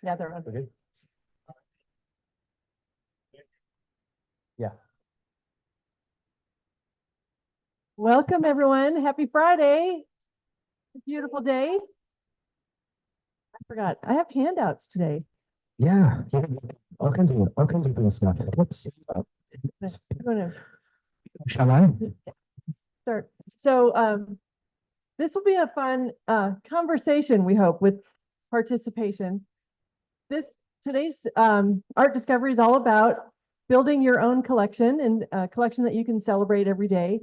Yeah, they're on. Okay. Yeah. Welcome, everyone. Happy Friday. Beautiful day. I forgot. I have handouts today. Yeah. All kinds of cool stuff. Whoops. I'm going Shall I? to start. So this will be a fun conversation, we hope, with participation. Today's art discovery is all about building your own collection and a collection that you can celebrate every day.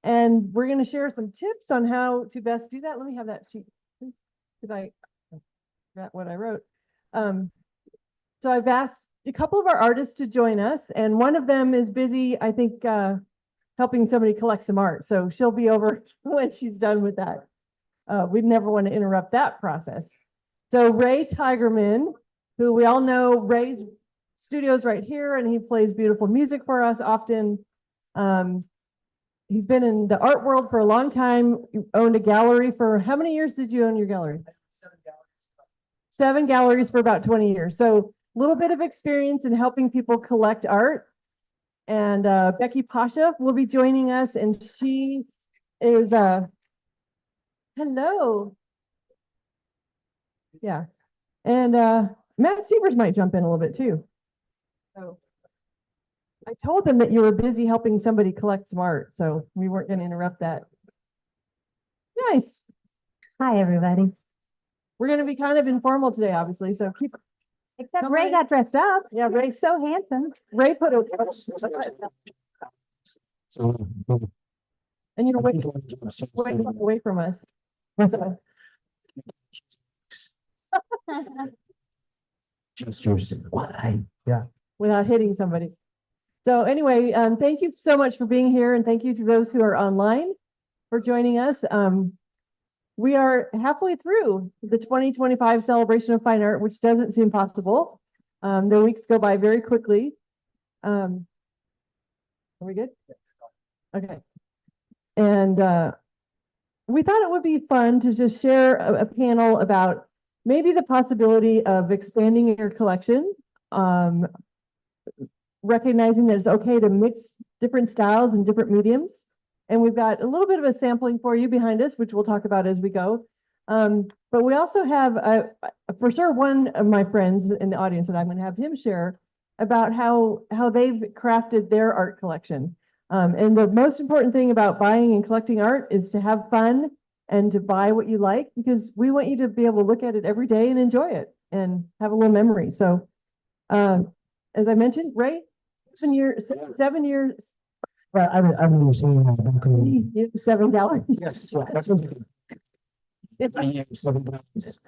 And we're going to share some tips on how to best do that. Let me have that sheet because I forgot what I wrote. So I've asked a couple of our artists to join us, and one of them is busy, I think, helping somebody collect some art. So she'll be over when she's done with that. We'd never want to interrupt that process. So Ray Tigerman, who we all know, Ray's studio's right here, and he plays beautiful music for us often. He's been in the art world for a long time. You owned a gallery for how many years did you own your gallery? 7 galleries for about 20 years. So a little bit of experience in helping people collect art. And Becky Pasha will be joining us, and she is hello. Yeah. And Matt Sievers might jump in a little bit too. So I told them that you were busy helping somebody collect some art, so we weren't going to interrupt that. Nice. Hi, everybody. We're going to be kind of informal today, obviously. So keep. Except Come Ray on. got dressed up. Yeah, Ray's so handsome. Ray put a. And you're away from us. So, Gestures. Why? Yeah. without hitting somebody. So anyway, thank you so much for being here, and thank you to those who are online for joining us. We are halfway through the 2025 Celebration of Fine Art, which doesn't seem possible. The weeks go by very quickly. Are we good? Okay. And we thought it would be fun to just share a panel about maybe the possibility of expanding your collection, recognizing that it's okay to mix different styles and different mediums. And we've got a little bit of a sampling for you behind us, which we'll talk about as we go. But we also have, for sure, one of my friends in the audience that I'm going to have him share about how they've crafted their art collection. And the most important thing about buying and collecting art is to have fun and to buy what you like, because we want you to be able to look at it every day and enjoy it and have a little memory. So as I mentioned, Ray, 7 years. Well, I've been seeing 7 galleries. Yes, yeah, that's what I am 7 galleries.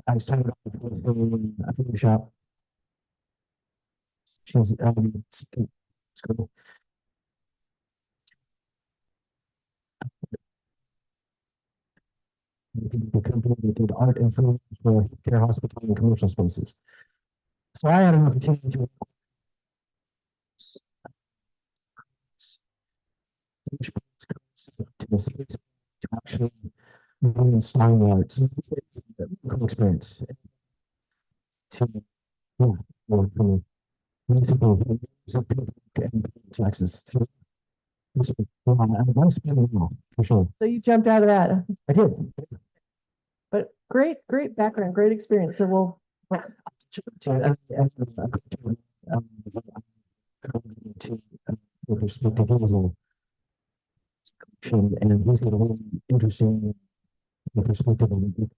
I started off with a photo shop. She's school. The company that did art and film for care hospital and commercial spaces. So I had an opportunity to the space to actually be installing art. So it's a cool experience. To for me. Basically, Texas. So I want to spend it all for sure. So you jumped out of that. I did. But great background, great experience. So we'll. Perspective and he's got a really interesting perspective on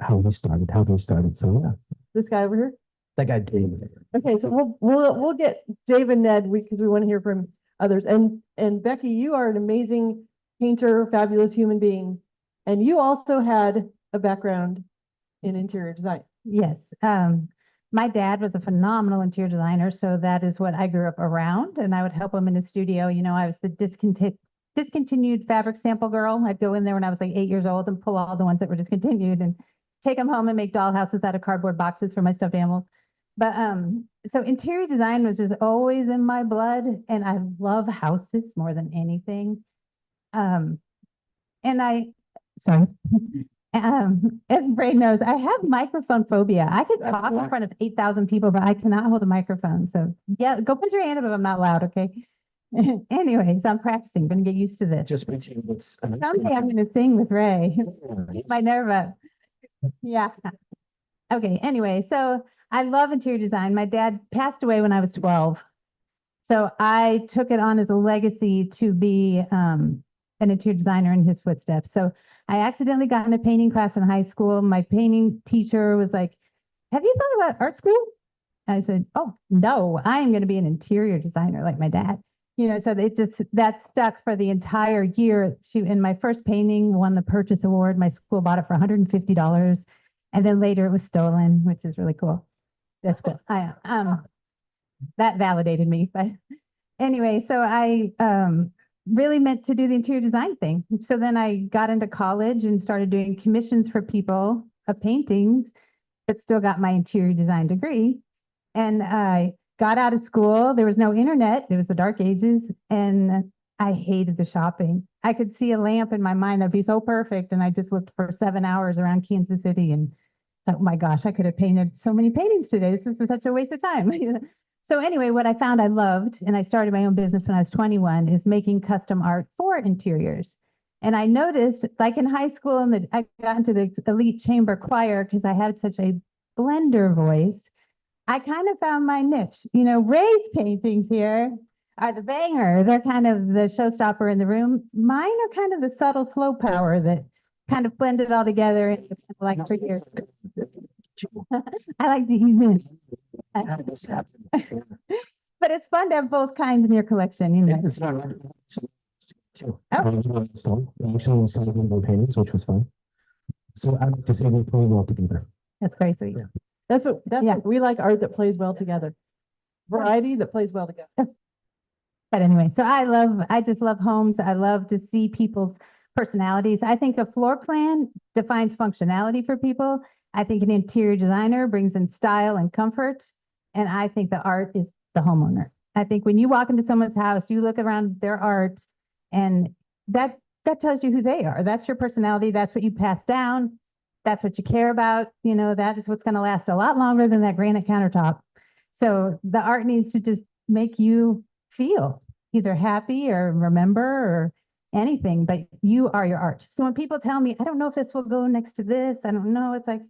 how they started. So yeah, This guy over here. that guy David. Okay, so we'll get Dave and Ned because we want to hear from others. And Becky, you are an amazing painter, fabulous human being, and you also had a background in interior design. Yes. My dad was a phenomenal interior designer, so that is what I grew up around, and I would help him in his studio. You know, I was the discontinued fabric sample girl. I'd go in there when I was like 8 years old and pull all the ones that were discontinued and take them home and make dollhouses out of cardboard boxes for my stuffed animals. But so interior design was just always in my blood, and I love houses more than anything. And I sorry. As Bray knows, I have microphone phobia. I could That's talk in why. front of 8,000 people, but I cannot hold a microphone. So yeah, go put your hand up if I'm not loud, okay? Anyways, I'm practicing, gonna get used to this. Just mentioning what's. Someday I'm gonna sing with Ray. Keep my nerve up. Yeah. Okay, anyway, so I love interior design. My dad passed away when I was 12. So I took it on as a legacy to be an interior designer in his footsteps. So I accidentally got in a painting class in high school. My painting teacher was like, "Have you thought about art school?" I said, "Oh, no, I am going to be an interior designer like my dad." You know, so that stuck for the entire year. In my first painting won the Purchase Award. My school bought it for $150. And then later it was stolen, which is really cool. That's cool. That validated me. But anyway, so I really meant to do the interior design thing. So then I got into college and started doing commissions for people of paintings, but still got my interior design degree. And I got out of school. There was no internet. It was the dark ages. And I hated the shopping. I could see a lamp in my mind that'd be so perfect. And I just looked for 7 hours around Kansas City and thought, oh my gosh, I could have painted so many paintings today. This is such a waste of time. So anyway, what I found I loved, and I started my own business when I was 21, is making custom art for interiors. And I noticed, like in high school, I got into the elite chamber choir because I had such a blender voice. I kind of found my niche. You know, Ray's paintings here are the banger. They're kind of the showstopper in the room. Mine are kind of the subtle slow power that kind of blend it all together. And like for you, I like to ease in. How did this happen? But it's fun to have both kinds in your collection, you know. It's not right. Too. Oh. We actually installed one of the paintings, which was fun. So I like to say we play well together. That's very sweet. Yeah. That's Yeah. what we like, art that plays well together. Variety that plays well together. But anyway, so I just love homes. I love to see people's personalities. I think a floor plan defines functionality for people. I think an interior designer brings in style and comfort. And I think the art is the homeowner. I think when you walk into someone's house, you look around their art and that tells you who they are. That's your personality. That's what you pass down. That's what you care about. You know, that is what's going to last a lot longer than that granite countertop. So the art needs to just make you feel either happy or remember or anything, but you are your art. So when people tell me, I don't know if this will go next to this, I don't know, it's like,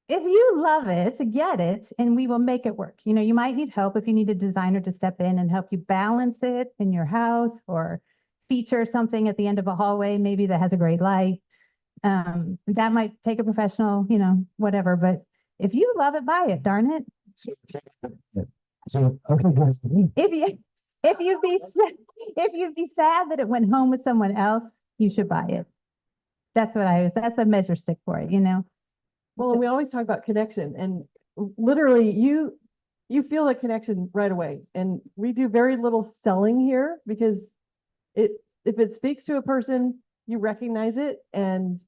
if you love it, get it, and we will make it work. You know, you might need help if you need a designer to step in and help you balance it in your house or feature something at the end of a hallway, maybe that has a great light. That might take a professional, you know, whatever. But if you love it, buy it, darn it. So okay, good. If you'd be sad that it went home with someone else, you should buy it. That's a measure stick for it, you know. Well, and we always talk about connection, and literally you feel a connection right away. And we do very little selling here because if it speaks to a person, you recognize it, and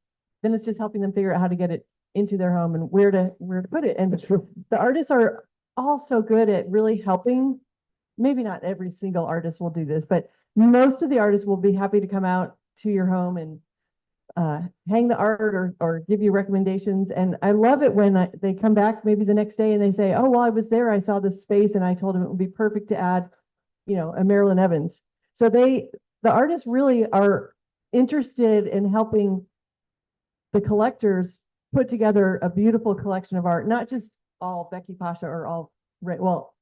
then it's just helping them figure out how to get it into their home and where to put it. And the artists are also good at really helping. Maybe not every single artist will do this, but most of the artists will be happy to come out to your home and hang the art or give you recommendations. And I love it when they come back maybe the next day and they say, oh, well, I was there, I saw this space and I told them it would be perfect to add, you know, a Marilyn Evans. So the artists really are interested in helping the collectors put together a beautiful collection of art, not just all Becky Pasha or all Ray. Well,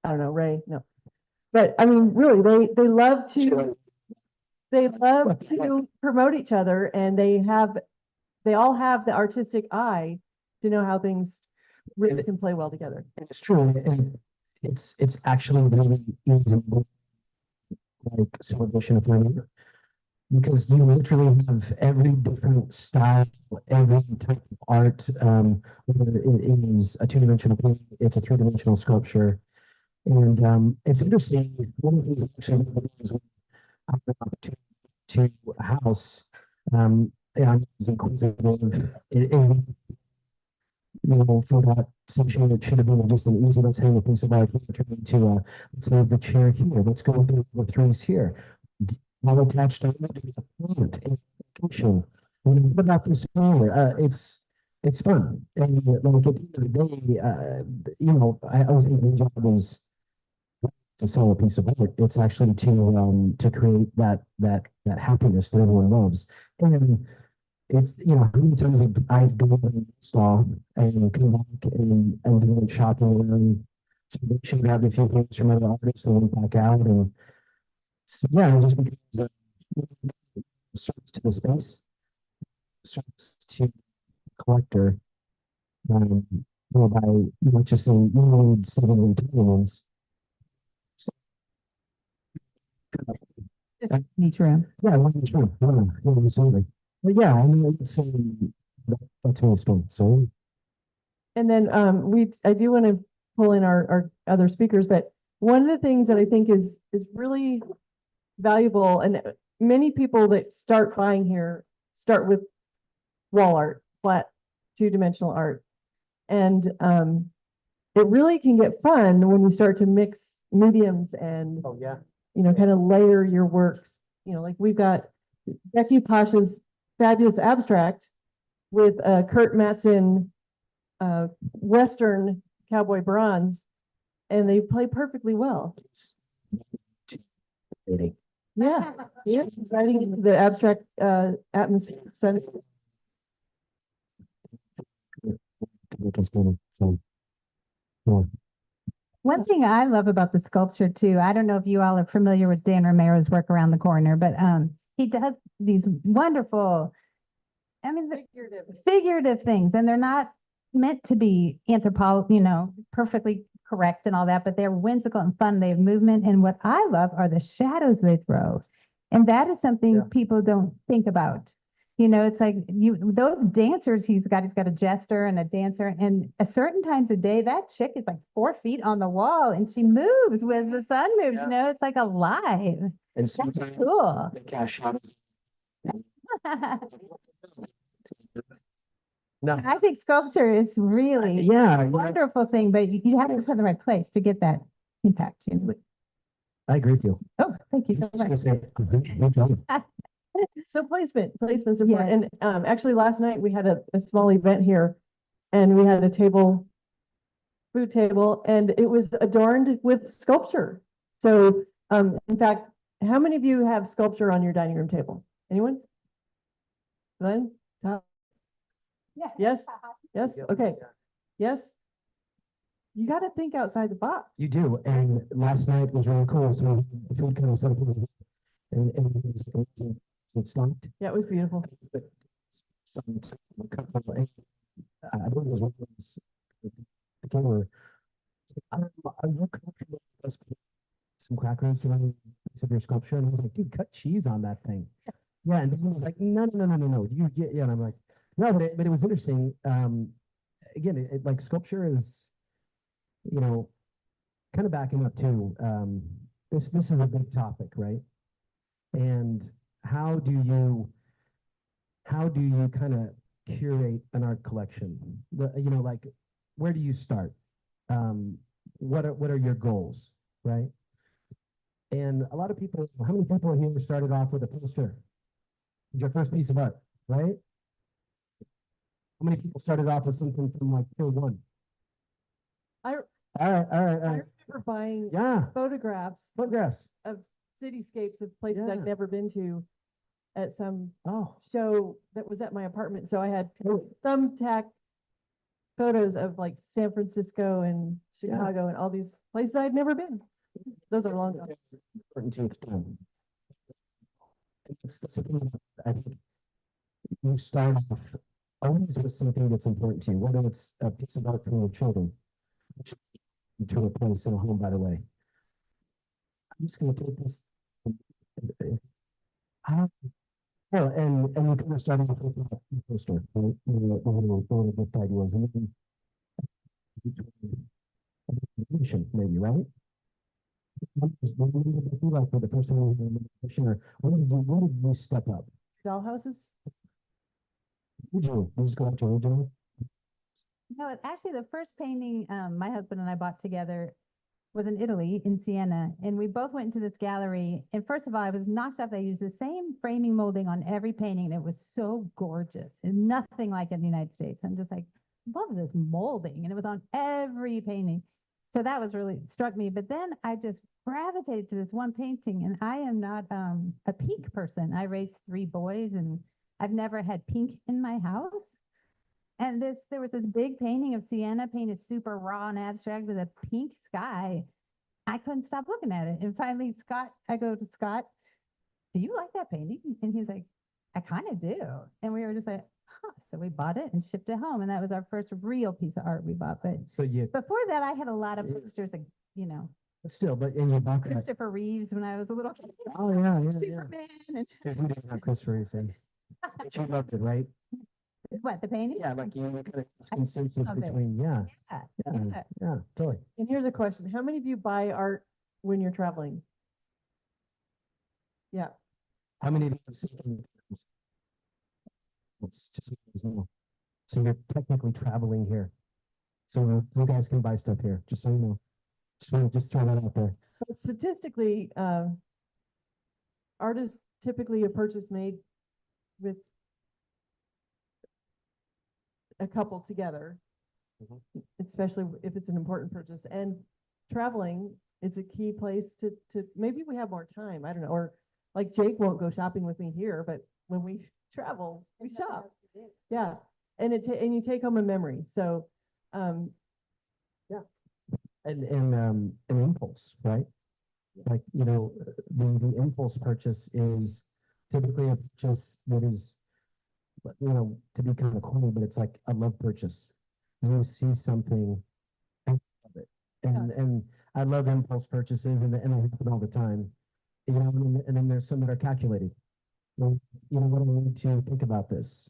I don't know, Ray, no. But I mean, really, they love to promote each other, and they all have the artistic eye to know how things really can play well together. It's true, and it's actually really easy, like celebration of learning, because you literally have every different style, every type of art, whether it is a two-dimensional painting, it's a three-dimensional sculpture. And it's interesting, one of the things actually is I have an opportunity to a house, and I'm inquisitive, you know, for that section, it should have been just an easy, let's hang a piece of art here, turn into let's move the chair here, let's go do the threes here. All attached to it is a plant and location. But not too smaller. It's fun. And like at the end of the day, I always think the job is to sell a piece of art. It's actually to create that happiness that everyone loves. And it's, how many times have I go to the store and come back and do shopping around Celebration, grabbed a few things from other artists and went back out and yeah, just because it serves to the space, serves to collector, by just saying you need 7 So, Just each room. yeah, I want to be sure. Yeah, yeah, absolutely. But yeah, I mean, it's that's my story. So And then I do want to pull in our other speakers, but one of the things that I think is really valuable, and many people that start buying here start with wall art, flat, two-dimensional art. And it really can get fun when you start to mix mediums and oh yeah. kind of layer your works. Like we've got Becky Pasha's fabulous abstract with Kurt Matson Western cowboy bronze, and they play perfectly well. Yeah, yeah, writing into the abstract atmosphere. So, So, yeah. One thing I love about the sculpture too, I don't know if you all are familiar with Dan Romero's work around the corner, but he does these wonderful, I mean, figurative things, and they're not meant to be perfectly correct and all that, but they're whimsical and fun. They have movement, and what I love are the shadows they throw, and that is something Yeah. people don't think about. It's like those dancers he's got a jester and a dancer, and at certain times of day, that chick is like 4 feet on the wall and she moves with the sun moves, Yeah. it's like alive. And sometimes cool. the cash shadows. No, I think sculpture is really yeah, a wonderful thing, but you have to put it in the right place to get that impact. I agree with you. Oh, thank you so I much. was gonna say, well done. so placement's important. Yes. And actually, last night we had a small event here, and we had a food table, and it was adorned with sculpture. So, in fact, how many of you have sculpture on your dining room table? Anyone? Glenn? Tom? Yeah. Yes? Yes? Okay. Yes? You got to think outside the box. You do, and last night was really cool. So the food kind of something, and it was amazing. So it's not Yeah, it was beautiful. some a couple. I believe it was one of those. The camera. Are you comfortable with us putting some crackers around the piece of your sculpture? And I was like, dude, cut cheese on that thing. Yeah, and he was like, no, no, no, no, no, no. You get, yeah, and I'm like, no, but it was interesting. Again, like sculpture is, kind of backing up too. This is a big topic, right? And how do you kind of curate an art collection? Like where do you start? What are your goals, right? And a lot of people, how many people here started off with a poster? Your first piece of art, right? How many people started off with something from like tier one? I All right. I remember buying Yeah, photographs photographs. of cityscapes of places Yeah. I'd never been to at some Oh, show that was at my apartment. So I had oh, thumbtack photos of like San Francisco and Yeah. Chicago and all these places I'd never been. Those are long gone. important to explain. That's the thing about, I think you start off always with something that's important to you, whether it's a piece of art from your children, which to a place in a home, by the way. I'm just going to take this. Oh, and you kind of start off with that poster, right? The little book ideas, and then maybe, right? What did you do like for the person who was in the mission, or what did you step up? Dollhouses? Did you just go out to original? No, actually, the first painting my husband and I bought together, was in Italy, in Siena, and we both went into this gallery. And first of all, I was knocked up. They used the same framing molding on every painting, and it was so gorgeous and nothing like in the United States. I'm just like, love this molding, and it was on every painting. So that was really struck me. But then I just gravitated to this one painting, and I am not a pink person. I raised 3 boys, and I've never had pink in my house. And there was this big painting of Siena painted super raw and abstract with a pink sky. I couldn't stop looking at it. And finally, I go to Scott, do you like that painting? And he's like, I kind of do. And we were just like, huh. So we bought it and shipped it home. And that was our first real piece of art we bought. But So you, before that, I had a lot of Yeah. posters, like, still, but in your background. Christopher Reeves when I was a little kid. Oh, yeah, yeah, yeah. Superman. And Yeah, who didn't have Christopher Reeves in? But you loved it, right? what, the painting? Yeah, like you kind of consensus love it. between, yeah, Yeah. yeah, Yeah. yeah, totally. And here's a question. How many of you buy art when you're traveling? Yeah. How many of you have seen? It's just, so you guys know. So you're technically traveling here. So you guys can buy stuff here, just so you know. Just throw that out there. But statistically, art is typically a purchase made with a couple together, especially if it's an important purchase. And traveling is a key place to maybe we have more time. I don't know. Or like Jake won't go shopping with me here, but when we travel, we shop. Yeah. And and you take home a memory. So, And an impulse, right? Like, the impulse purchase is typically a purchase that is, to be kind of corny, but it's like a love purchase. You see something and love it. And I love impulse purchases and they happen all the time. And then there's some that are calculated. Well, what do I need to think about this?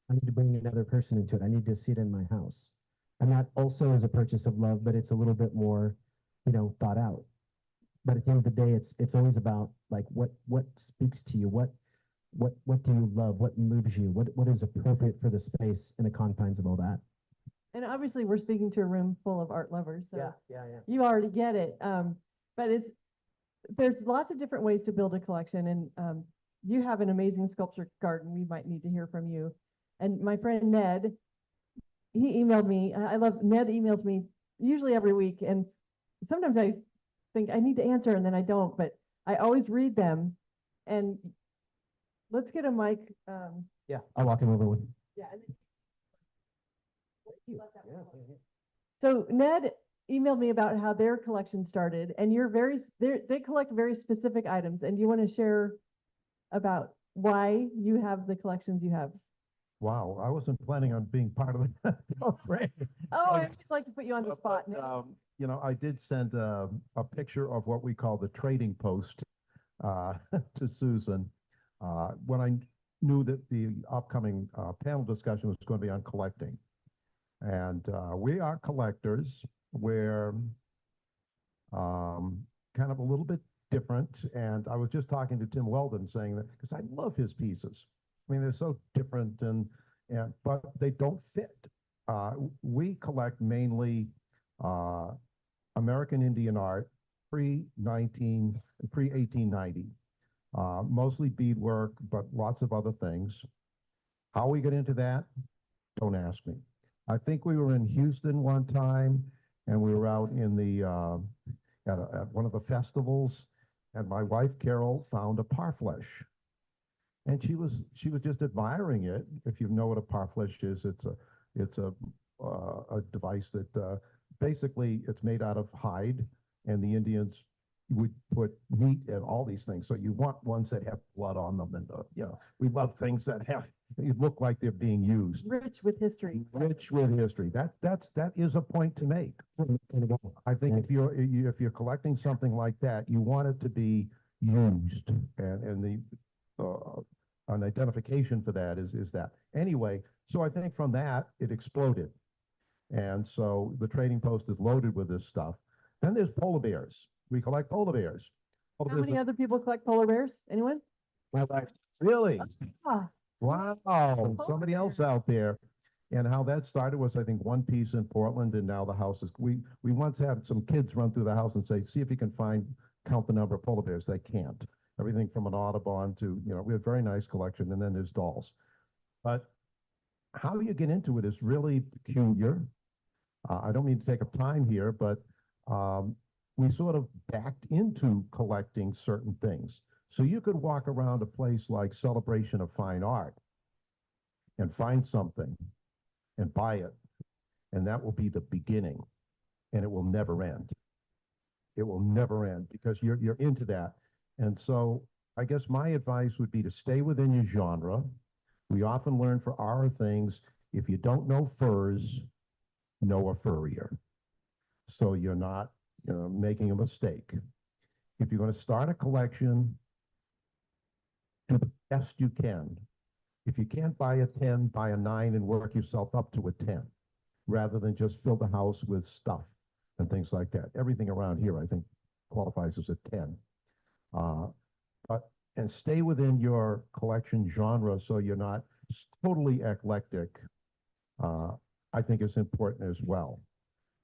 I need to bring another person into it. I need to see it in my house. And that also is a purchase of love, but it's a little bit more, thought out. But at the end of the day, it's always about like what speaks to you, what do you love, what moves you, what is appropriate for the space and the confines of all that. and obviously we're speaking to a room full of art lovers. So yeah. you already get it. But there's lots of different ways to build a collection. And you have an amazing sculpture garden. We might need to hear from you. And my friend Ned, he emailed me. Ned emails me usually every week. And sometimes I think I need to answer and then I don't, but I always read them. And let's get a mic. Yeah, I'll walk him over with. Yeah. So Ned emailed me about how their collection started, and they collect very specific items. And do you want to share about why you have the collections you have? Wow, I wasn't planning on being part of the program. Oh, I just like to put you on the spot. Ned. I did send a picture of what we call the trading post to Susan when I knew that the upcoming panel discussion was going to be on collecting. And we are collectors. We're kind of a little bit different. And I was just talking to Tim Weldon saying that because I love his pieces. I mean, they're so different but they don't fit. We collect mainly American Indian art pre-1890, mostly beadwork, but lots of other things. How we get into that, don't ask me. I think we were in Houston one time, and we were out in the at one of the festivals, and my wife Carol found a parfleche, and she was just admiring it. If you know what a parfleche is, it's a device that basically it's made out of hide, and the Indians would put meat and all these things. So you want ones that have blood on them, and we love things that look like they're being used. Rich with history. Rich with history. That is a point to make. I think if you're collecting something like that, you want it to be used, and an identification for that is that. Anyway, so I think from that it exploded, and so the trading post is loaded with this stuff. Then there's polar bears. We collect polar bears. How many other people collect polar bears? Anyone? My wife. Really? Ah, Wow. Somebody else out there. And how that started was, I think, one piece in Portland, and now the house is, we once had some kids run through the house and say, see if you can count the number of polar bears. They can't. Everything from an Audubon to, we have a very nice collection, and then there's dolls. But how you get into it is really peculiar. I don't mean to take up time here, but we sort of backed into collecting certain things. So you could walk around a place like Celebration of Fine Art and find something and buy it, and that will be the beginning, and it will never end. It will never end because you're into that. And so I guess my advice would be to stay within your genre. We often learn for our things, if you don't know furs, know a furrier. So you're not making a mistake. If you're going to start a collection, do the best you can. If you can't buy a 10, buy a 9 and work yourself up to a 10, rather than just fill the house with stuff and things like that. Everything around here, I think, qualifies as a 10. And stay within your collection genre so you're not totally eclectic, I think is important as well.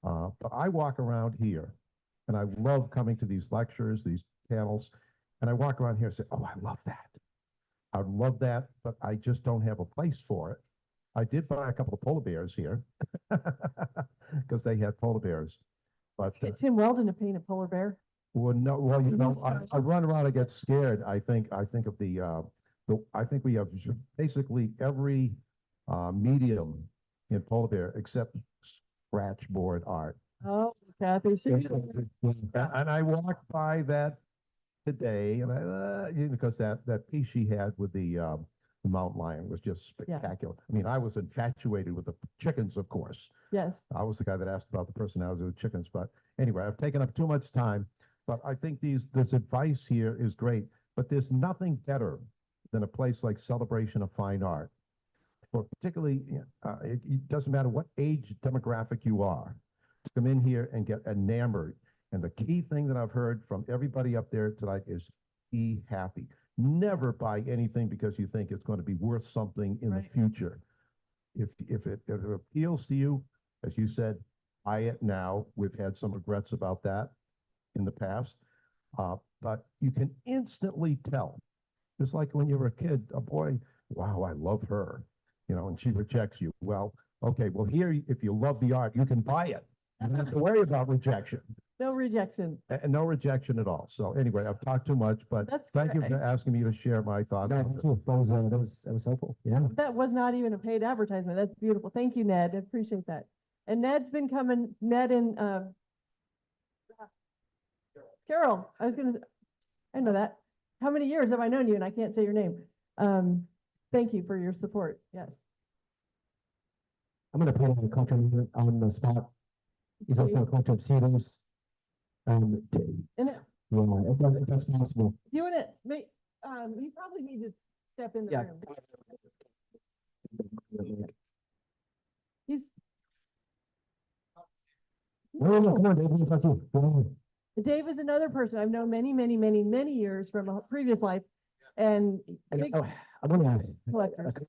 But I walk around here, and I love coming to these lectures, these panels, and I walk around here and say, oh, I love that. I love that, but I just don't have a place for it. I did buy a couple of polar bears here because they had polar bears. But Get Tim Weldon to paint a polar bear. well, no, well, I run around and get scared. I think of I think we have basically every medium in polar bear except scratch board art. Oh, Kathy, she. And I walked by that today, and because that piece she had with the mountain lion was just spectacular. I mean, I was infatuated with the chickens, of course. Yes. I was the guy that asked about the personalities of the chickens, but anyway, I've taken up too much time. But I think this advice here is great. But there's nothing better than a place like Celebration of Fine Art, for particularly it doesn't matter what age demographic you are, to come in here and get enamored. And the key thing that I've heard from everybody up there tonight is be happy. Never buy anything because you think it's going to be worth something in the future. If it appeals to you, as you said, buy it now. We've had some regrets about that in the past, but you can instantly tell. It's like when you were a kid, a boy, wow, I love her, and she rejects you. Well, okay, well here, if you love the art, you can buy it. You don't have to worry about rejection. No rejection. And no rejection at all. So anyway, I've talked too much, but That's thank you great. for asking me to share my thoughts. No, thank you. That was helpful. Yeah. That was not even a paid advertisement. That's beautiful. Thank you, Ned. I appreciate that. And Ned's been coming, Ned and Carol, I know that. How many years have I known you and I can't say your name? Thank you for your support. Yes. I'm going to put a collector on the spot. He's also a collector of cedars. And Yeah, if that's possible. do you want to make, you probably need to step in the Yeah. room. He's, No, come on, Dave, we can talk to you. Go on. Dave is another person I've known many, many, many, many years from a previous life and big I want to collectors.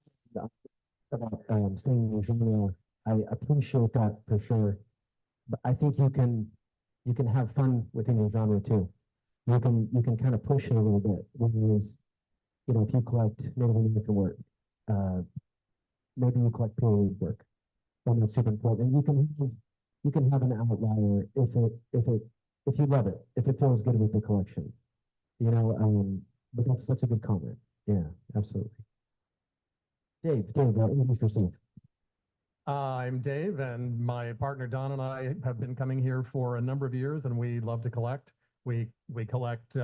about staying in genre. I appreciate that for sure, but I think you can have fun within your genre too. You can kind of push it a little bit. Whereas, if you collect Native American work, maybe you collect period work, and that's super important. And you can have an outlier if you love it, if it feels good with the collection, but that's a good comment. Yeah, absolutely. Dave, introduce yourself. I'm Dave, and my partner Don and I have been coming here for a number of years, and we love to collect. We collect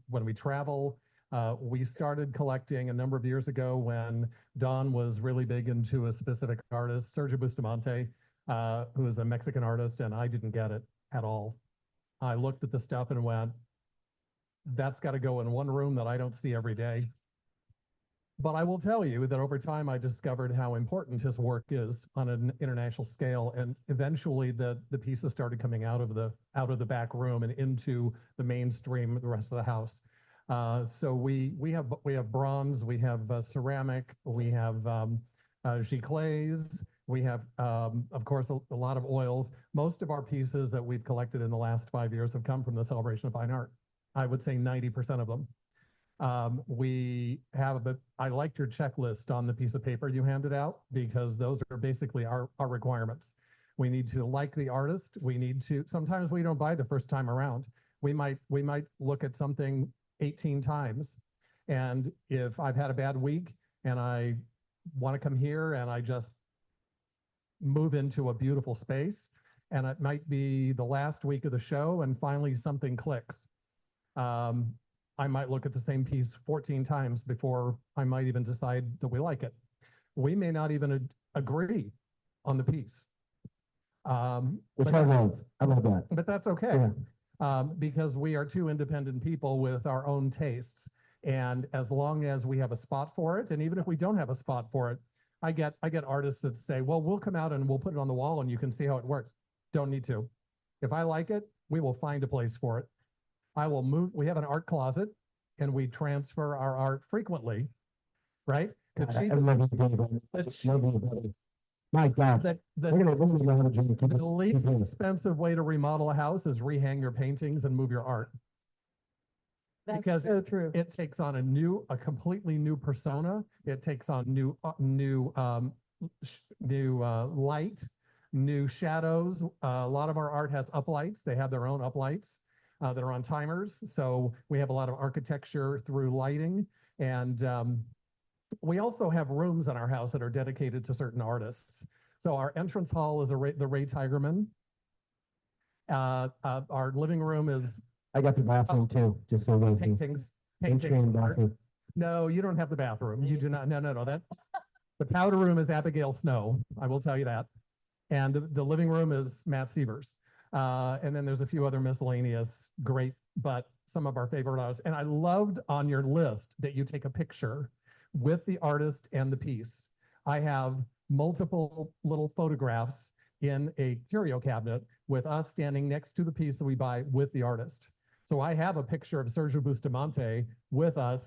when we travel. We started collecting a number of years ago when Don was really big into a specific artist, Sergio Bustamante, who is a Mexican artist, and I didn't get it at all. I looked at the stuff and went, that's got to go in one room that I don't see every day. But I will tell you that over time, I discovered how important his work is on an international scale. And eventually the pieces started coming out of the back room and into the mainstream, the rest of the house. So we have bronze, we have ceramic, we have giclées, We have, of course, a lot of oils. Most of our pieces that we've collected in the last 5 years have come from the Celebration of Fine Art. I would say 90% of them. We have, but I liked your checklist on the piece of paper you handed out because those are basically our requirements. We need to like the artist. We need to, sometimes we don't buy the first time around. We might look at something 18 times. And if I've had a bad week and I want to come here and I just move into a beautiful space, and it might be the last week of the show and finally something clicks. I might look at the same piece 14 times before I might even decide that we like it. We may not even agree on the piece. Which I love that. But that's okay. Yeah. Because we are two independent people with our own tastes. And as long as we have a spot for it, and even if we don't have a spot for it, I get artists that say, well, we'll come out and we'll put it on the wall and you can see how it works. Don't need to. If I like it, we will find a place for it. I will move. We have an art closet and we transfer our art frequently, right? I love you, Dave. I just love you, brother. My God. We're gonna go on a journey. Keep The us- least keep going. expensive way to remodel a house is rehang your paintings and move your art. That's Because so true. It takes on a completely new persona. It takes on new light, new shadows. A lot of our art has uplights. They have their own uplights that are on timers. So we have a lot of architecture through lighting. And we also have rooms in our house that are dedicated to certain artists. So our entrance hall is the Ray Tigerman. Our living room is I got the bathroom too, just so you guys know. paintings. Entry and bathroom. No, you don't have the bathroom. You do not. No. The powder room is Abigail Snow. I will tell you that. And the living room is Matt Sievers. And then there's a few other miscellaneous great, but some of our favorite artists. And I loved on your list that you take a picture with the artist and the piece. I have multiple little photographs in a curio cabinet with us standing next to the piece that we buy with the artist. So I have a picture of Sergio Bustamante with us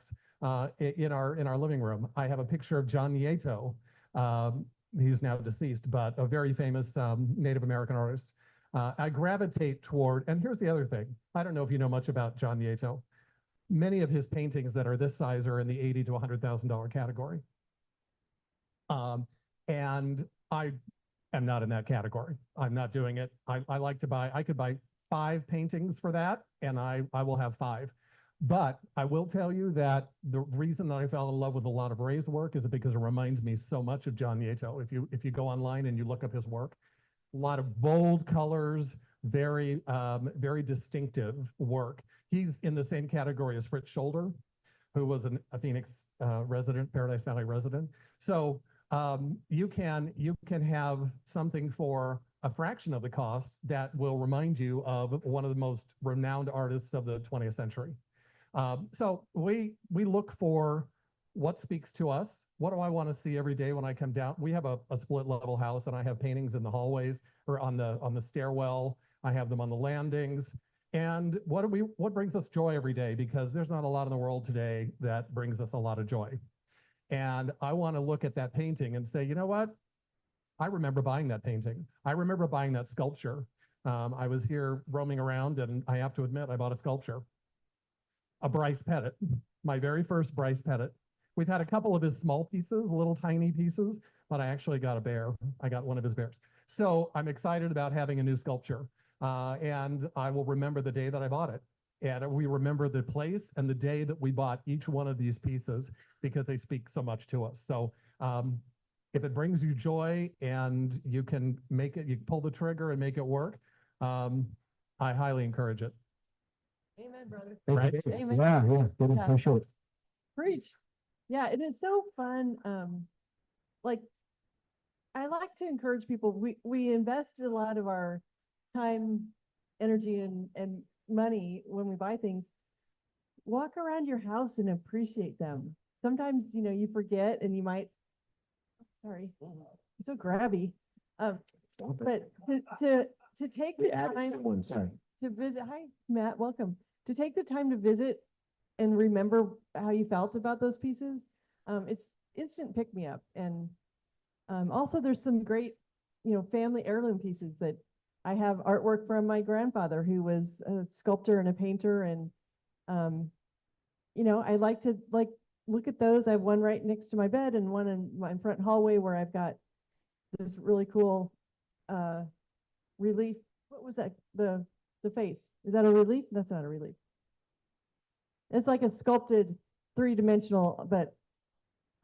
in our living room. I have a picture of John Nieto. He's now deceased, but a very famous Native American artist. I gravitate toward, and here's the other thing. I don't know if you know much about John Nieto. Many of his paintings that are this size are in the $80,000 to $100,000 category. And I am not in that category. I'm not doing it. I like to buy, I could buy 5 paintings for that, and I will have 5. But I will tell you that the reason that I fell in love with a lot of Ray's work is because it reminds me so much of John Nieto. If you go online and you look up his work, a lot of bold colors, very distinctive work. He's in the same category as Fritz Scholder, who was a Phoenix resident, Paradise Valley resident. So you can have something for a fraction of the cost that will remind you of one of the most renowned artists of the 20th century. So we look for what speaks to us. What do I want to see every day when I come down? We have a split level house, and I have paintings in the hallways or on the stairwell. I have them on the landings. And what brings us joy every day? Because there's not a lot in the world today that brings us a lot of joy. And I want to look at that painting and say, you know what? I remember buying that painting. I remember buying that sculpture. I was here roaming around, and I have to admit, I bought a sculpture. A Bryce Pettit, my very first Bryce Pettit. We've had a couple of his small pieces, little tiny pieces, but I actually got a bear. I got one of his bears. So I'm excited about having a new sculpture. And I will remember the day that I bought it. And we remember the place and the day that we bought each one of these pieces because they speak so much to us. So if it brings you joy and you can make it, you pull the trigger and make it work, I highly encourage it. Amen, brother. Thank Right? you. Amen. Yeah, good Yeah. appreciate it. Preach. Yeah, it is so fun. Like I like to encourage people. We invest a lot of our time, energy, and money when we buy things. Walk around your house and appreciate them. Sometimes, you forget and you might, sorry, I'm so grabby. Stop it. But to take the We added time someone, sorry. to visit, hi, Matt, welcome. To take the time to visit and remember how you felt about those pieces, it's instant pick me up. And Also, there's some great, family heirloom pieces that I have artwork from my grandfather, who was a sculptor and a painter, and I like to look at those. I have one right next to my bed and one in my front hallway where I've got this really cool relief. What was that? The face. Is that a relief? That's not a relief. It's like a sculpted 3-dimensional, but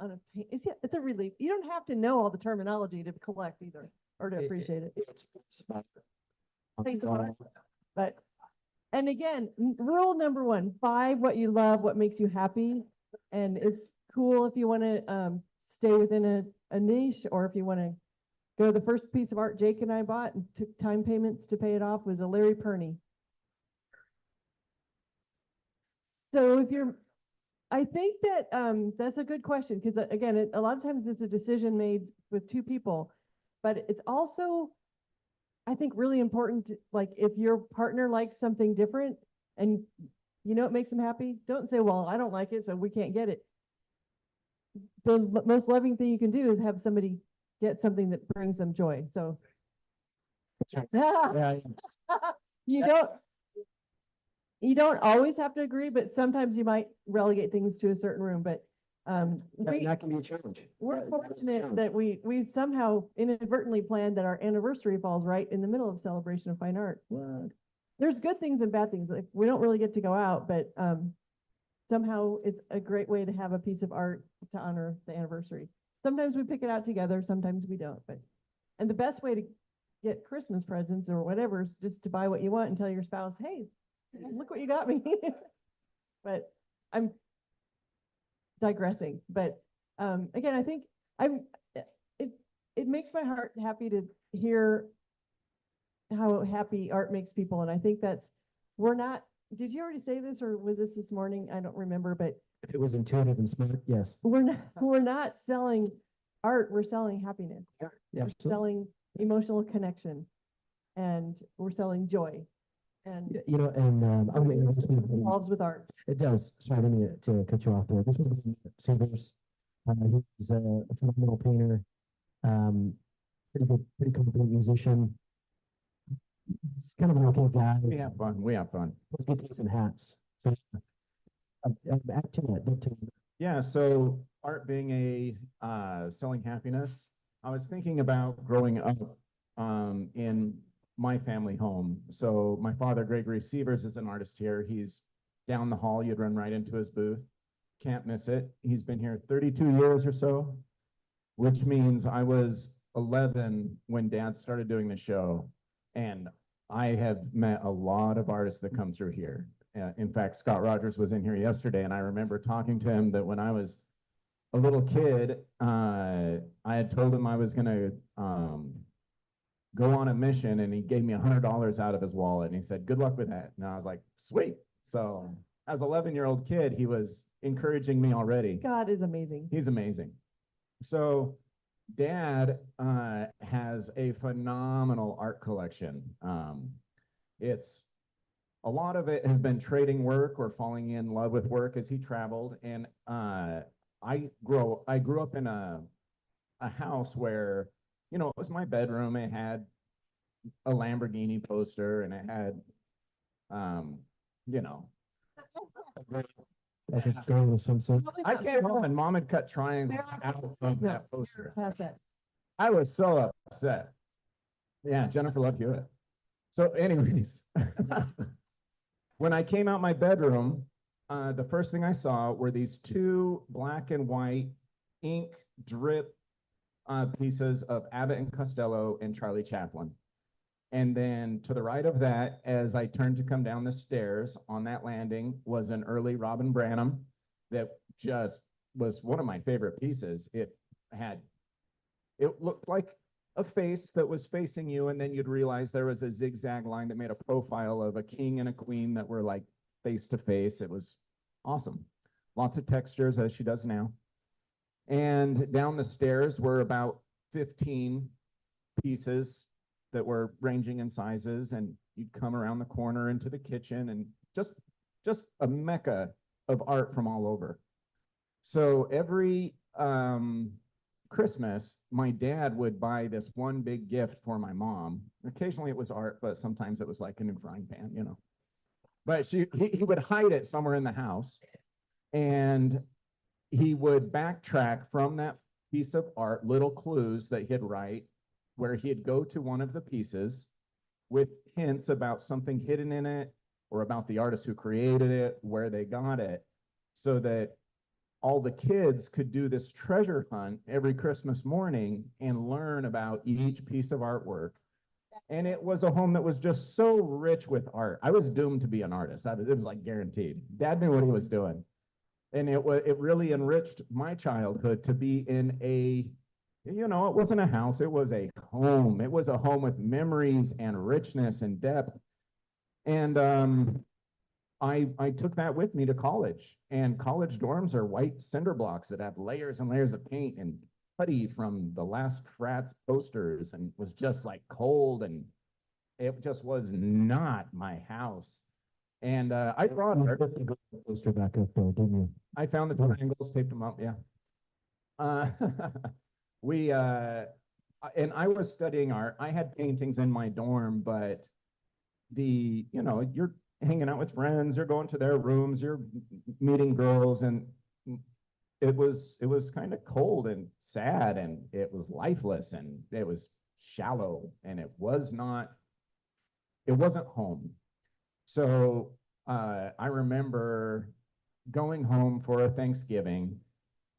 on a paint. It's a relief. You don't have to know all the terminology to collect either or to appreciate it. Thanks a lot. But, and again, rule number 1, find what you love, what makes you happy. And it's cool if you want to stay within a niche, or if you want to go. The first piece of art Jake and I bought and took time payments to pay it off was a Larry Perney. So if you're, I think that that's a good question, because again, a lot of times it's a decision made with 2 people, but it's also, I think, really important to, like, if your partner likes something different and it makes them happy, don't say, well, I don't like it, so we can't get it. The most loving thing you can do is have somebody get something that brings them joy. So Yeah, you don't always have to agree, but sometimes you might relegate things to a certain room. But that can be a challenge. we're That is a fortunate challenge. that we somehow inadvertently planned that our anniversary falls right in the middle of Celebration of Fine Art. What? There's good things and bad things. Like, we don't really get to go out, but somehow it's a great way to have a piece of art to honor the anniversary. Sometimes we pick it out together, sometimes we don't. And the best way to get Christmas presents or whatever is just to buy what you want and tell your spouse, hey, look what you got me. But I'm digressing. But again, I think it makes my heart happy to hear how happy art makes people. And I think we're not, did you already say this, or was this morning? I don't remember, but If it was intuitive and smart, yes. we're not selling art, we're selling happiness. Yeah, We're absolutely. selling emotional connection, and we're selling joy. And And this it involves with art. it does. Sorry, I didn't mean to cut you off there. This was Silvers. He's a phenomenal painter. Pretty competent musician. He's kind of an okay guy. We have fun. We have fun. Good taste in hats. So back to it. Yeah. So art being selling happiness, I was thinking about growing up in my family home. So my father, Gregory Sievers, is an artist here. He's down the hall. You'd run right into his booth. Can't miss it. He's been here 32 years or so, which means I was 11 when Dad started doing the show. And I have met a lot of artists that come through here. In fact, Scott Rogers was in here yesterday, and I remember talking to him that when I was a little kid, I had told him I was going to go on a mission, and he gave me $100 out of his wallet, and he said, good luck with that. And I was like, sweet. So as an 11-year-old kid, he was encouraging me already. God is amazing. He's amazing. So Dad has a phenomenal art collection. It's a lot of it has been trading work or falling in love with work as he traveled. And I grew up in a house where, it was my bedroom. It had a Lamborghini poster, and it had, I think going with swimsuit. I came home and Mom had cut triangles out of that poster. Past that. I was so upset. Yeah, Jennifer Love Hewitt. So anyways, when I came out my bedroom, the first thing I saw were these 2 black and white ink drip pieces of Abbott and Costello and Charlie Chaplin. And then to the right of that, as I turned to come down the stairs on that landing, was an early Robin Branham that just was one of my favorite pieces. It looked like a face that was facing you, and then you'd realize there was a zigzag line that made a profile of a king and a queen that were like face to face. It was awesome. Lots of textures, as she does now. And down the stairs were about 15 pieces that were ranging in sizes, and you'd come around the corner into the kitchen, and just a mecca of art from all over. So every Christmas, my dad would buy this one big gift for my mom. Occasionally it was art, but sometimes it was like a new frying pan, you know. But he would hide it somewhere in the house, and he would backtrack from that piece of art, little clues that he'd write, where he'd go to one of the pieces with hints about something hidden in it or about the artist who created it, where they got it, so that all the kids could do this treasure hunt every Christmas morning and learn about each piece of artwork. And it was a home that was just so rich with art. I was doomed to be an artist. It was like guaranteed. Dad knew what he was doing. And it really enriched my childhood to be in a, you know, it wasn't a house, it was a home. It was a home with memories and richness and depth. And I took that with me to college, and college dorms are white cinder blocks that have layers and layers of paint and putty from the last frat's posters, and was just like cold, and it just was not my house. And I brought You art. put the poster back up there, didn't you? I found the triangles, taped them up, yeah. And I was studying art. I had paintings in my dorm, but you know, you're hanging out with friends, you're going to their rooms, you're meeting girls, and it was kind of cold and sad, and it was lifeless, and it was shallow, and it wasn't home. So I remember going home for a Thanksgiving,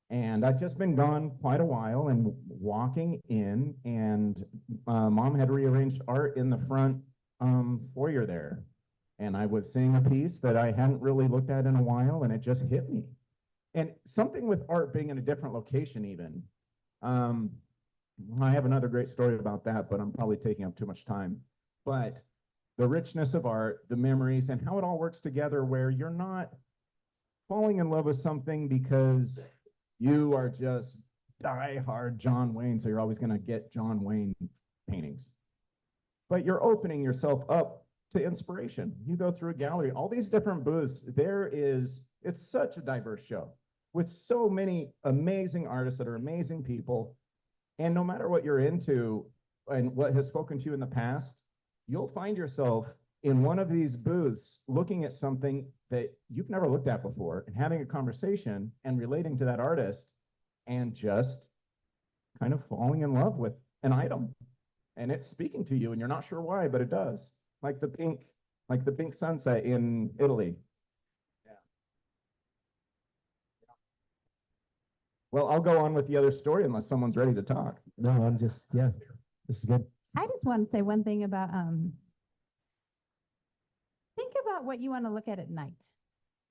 and I'd just been gone quite a while, and walking in, and Mom had rearranged art in the front foyer there. And I was seeing a piece that I hadn't really looked at in a while, and it just hit me. And something with art being in a different location even. I have another great story about that, but I'm probably taking up too much time. But the richness of art, the memories, and how it all works together, where you're not falling in love with something because you are just die-hard John Wayne, so you're always going to get John Wayne paintings. But you're opening yourself up to inspiration. You go through a gallery, all these different booths, it's such a diverse show with so many amazing artists that are amazing people. And no matter what you're into and what has spoken to you in the past, you'll find yourself in one of these booths looking at something that you've never looked at before and having a conversation and relating to that artist and just kind of falling in love with an item. And it's speaking to you, and you're not sure why, but it does. Like the pink sunset in Italy. Yeah. Well, I'll go on with the other story unless someone's ready to talk. No, I'm just, yeah, this is good. I just want to say one thing about, think about what you want to look at night.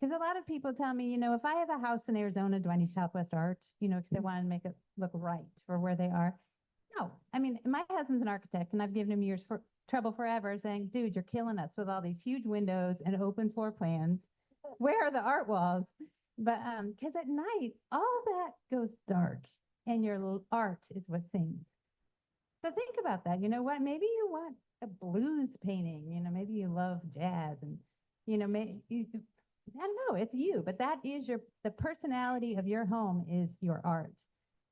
Because a lot of people tell me, you know, if I have a house in Arizona, do I need Southwest Art? You know, because they want to make it look right for where they are. No, I mean, my husband's an architect, and I've given him trouble forever saying, dude, you're killing us with all these huge windows and open floor plans. Where are the art walls? But because at night, all that goes dark, and your art is what sings. So think about that. You know what? Maybe you want a blues painting. You know, maybe you love jazz, and you know, I don't know, it's you, but that is the personality of your home is your art.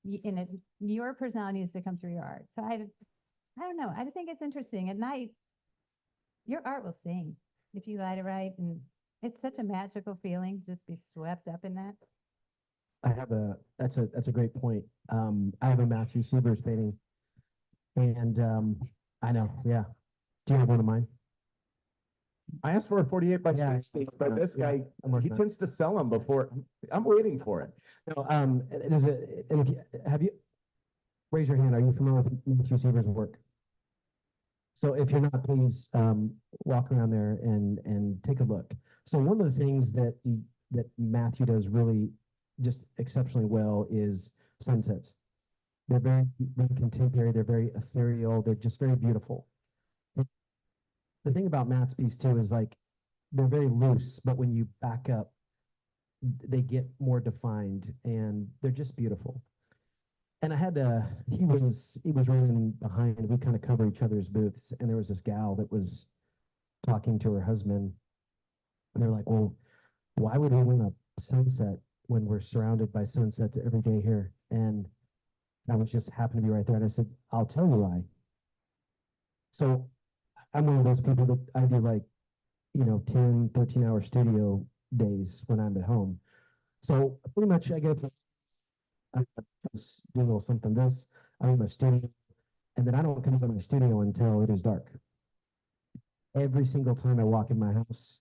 And your personality is to come through your art. So I don't know. I just think it's interesting. At night, your art will sing if you light it right, and it's such a magical feeling. Just be swept up in that. That's a great point. I have a Matthew Sievers painting, and I know, yeah. Do you have one of mine? I asked for a 48 by Yeah, 60, but this yeah, guy, I'm working he on it. tends to sell them before. I'm waiting for it. No, and if you raise your hand, are you familiar with Matthew Sievers' work? So if you're not, please walk around there and take a look. So one of the things that Matthew does really just exceptionally well is sunsets. They're very, very contemporary. They're very ethereal. They're just very beautiful. And the thing about Matt's piece too is like they're very loose, but when you back up, they get more defined, and they're just beautiful. And I had he was running behind, we kind of cover each other's booths, and there was this gal that was talking to her husband, and they're like, well, why would we want a sunset when we're surrounded by sunsets every day here? And I was just happened to be right there. And I said, I'll tell you why. So I'm one of those people that I do like, 10, 13-hour studio days when I'm at home. So pretty much I get up, I do a little something this, I'm in my studio, and then I don't come out of my studio until it is dark. Every single time I walk in my house,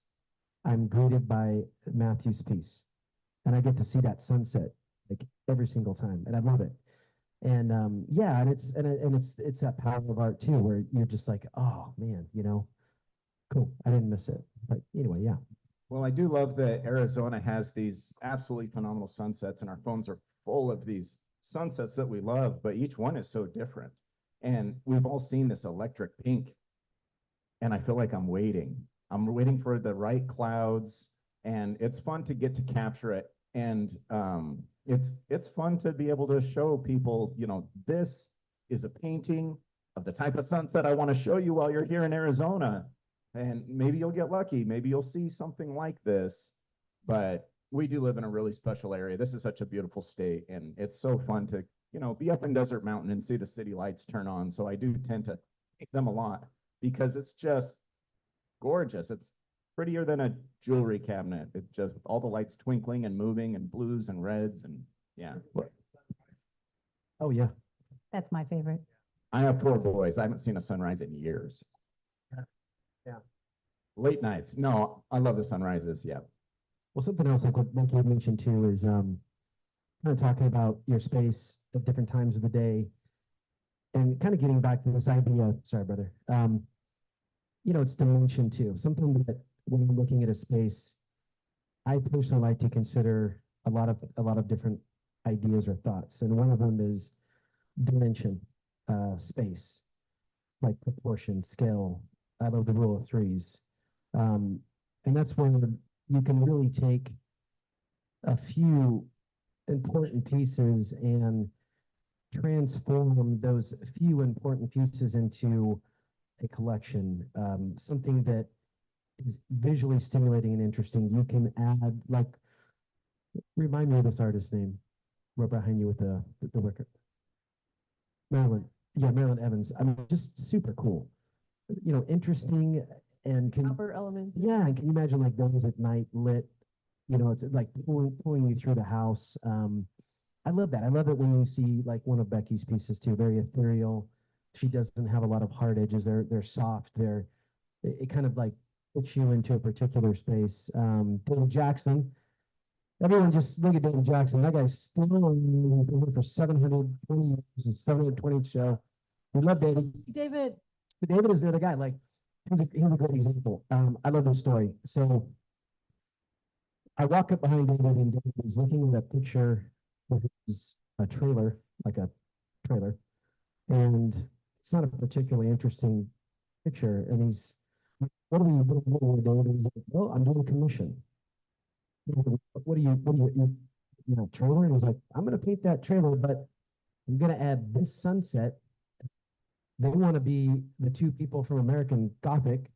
I'm greeted by Matthew's piece. And I get to see that sunset like every single time, and I love it. And yeah, and it's that power of art too, where you're just like, oh man, cool. I didn't miss it. But anyway, yeah. Well, I do love that Arizona has these absolutely phenomenal sunsets, and our phones are full of these sunsets that we love, but each one is so different. And we've all seen this electric pink, and I feel like I'm waiting. I'm waiting for the right clouds, and it's fun to get to capture it. And it's fun to be able to show people, this is a painting of the type of sunset I want to show you while you're here in Arizona. And maybe you'll get lucky. Maybe you'll see something like this. But we do live in a really special area. This is such a beautiful state, and it's so fun to, be up in Desert Mountain and see the city lights turn on. So I do tend to take them a lot because it's just gorgeous. It's prettier than a jewelry cabinet. It's just all the lights twinkling and moving and blues and reds and yeah. Oh yeah. That's my favorite. I have 4 boys. I haven't seen a sunrise in years. Yeah. Late nights. No, I love the sunrises. Yeah. Well, something else like what Becky had mentioned too is kind of talking about your space at different times of the day, and kind of getting back to this idea. Sorry, brother. It's dimension too. Something that when I'm looking at a space, I personally like to consider a lot of different ideas or thoughts, and one of them is dimension, space, like proportion, scale. I love the rule of threes, and that's where you can really take a few important pieces and transform those few important pieces into a collection, something that is visually stimulating and interesting. You can add, like, remind me of this artist's name, right behind you with the wicker. Marilyn, yeah, Marilyn Evans. I mean, just super cool. Interesting, and Copper elements. yeah, and can you imagine like those at night lit? It's like pulling you through the house. I love that. I love it when you see like one of Becky's pieces too, very ethereal. She doesn't have a lot of hard edges. They're soft. It kind of like puts you into a particular space. David Jackson. Everyone just look at David Jackson. That guy's still he's been here for 720 years. His 720th show. We love David. David, But David is the other guy. Like he's a great example. I love this story. So I walk up behind David, and David is looking at a picture with a trailer, like a trailer, and it's not a particularly interesting picture. And he's, what are we doing? And he's like, well, I'm doing a commission. What are you trailer? And he's like, I'm going to paint that trailer, but I'm going to add this sunset. They want to be the 2 people from American Gothic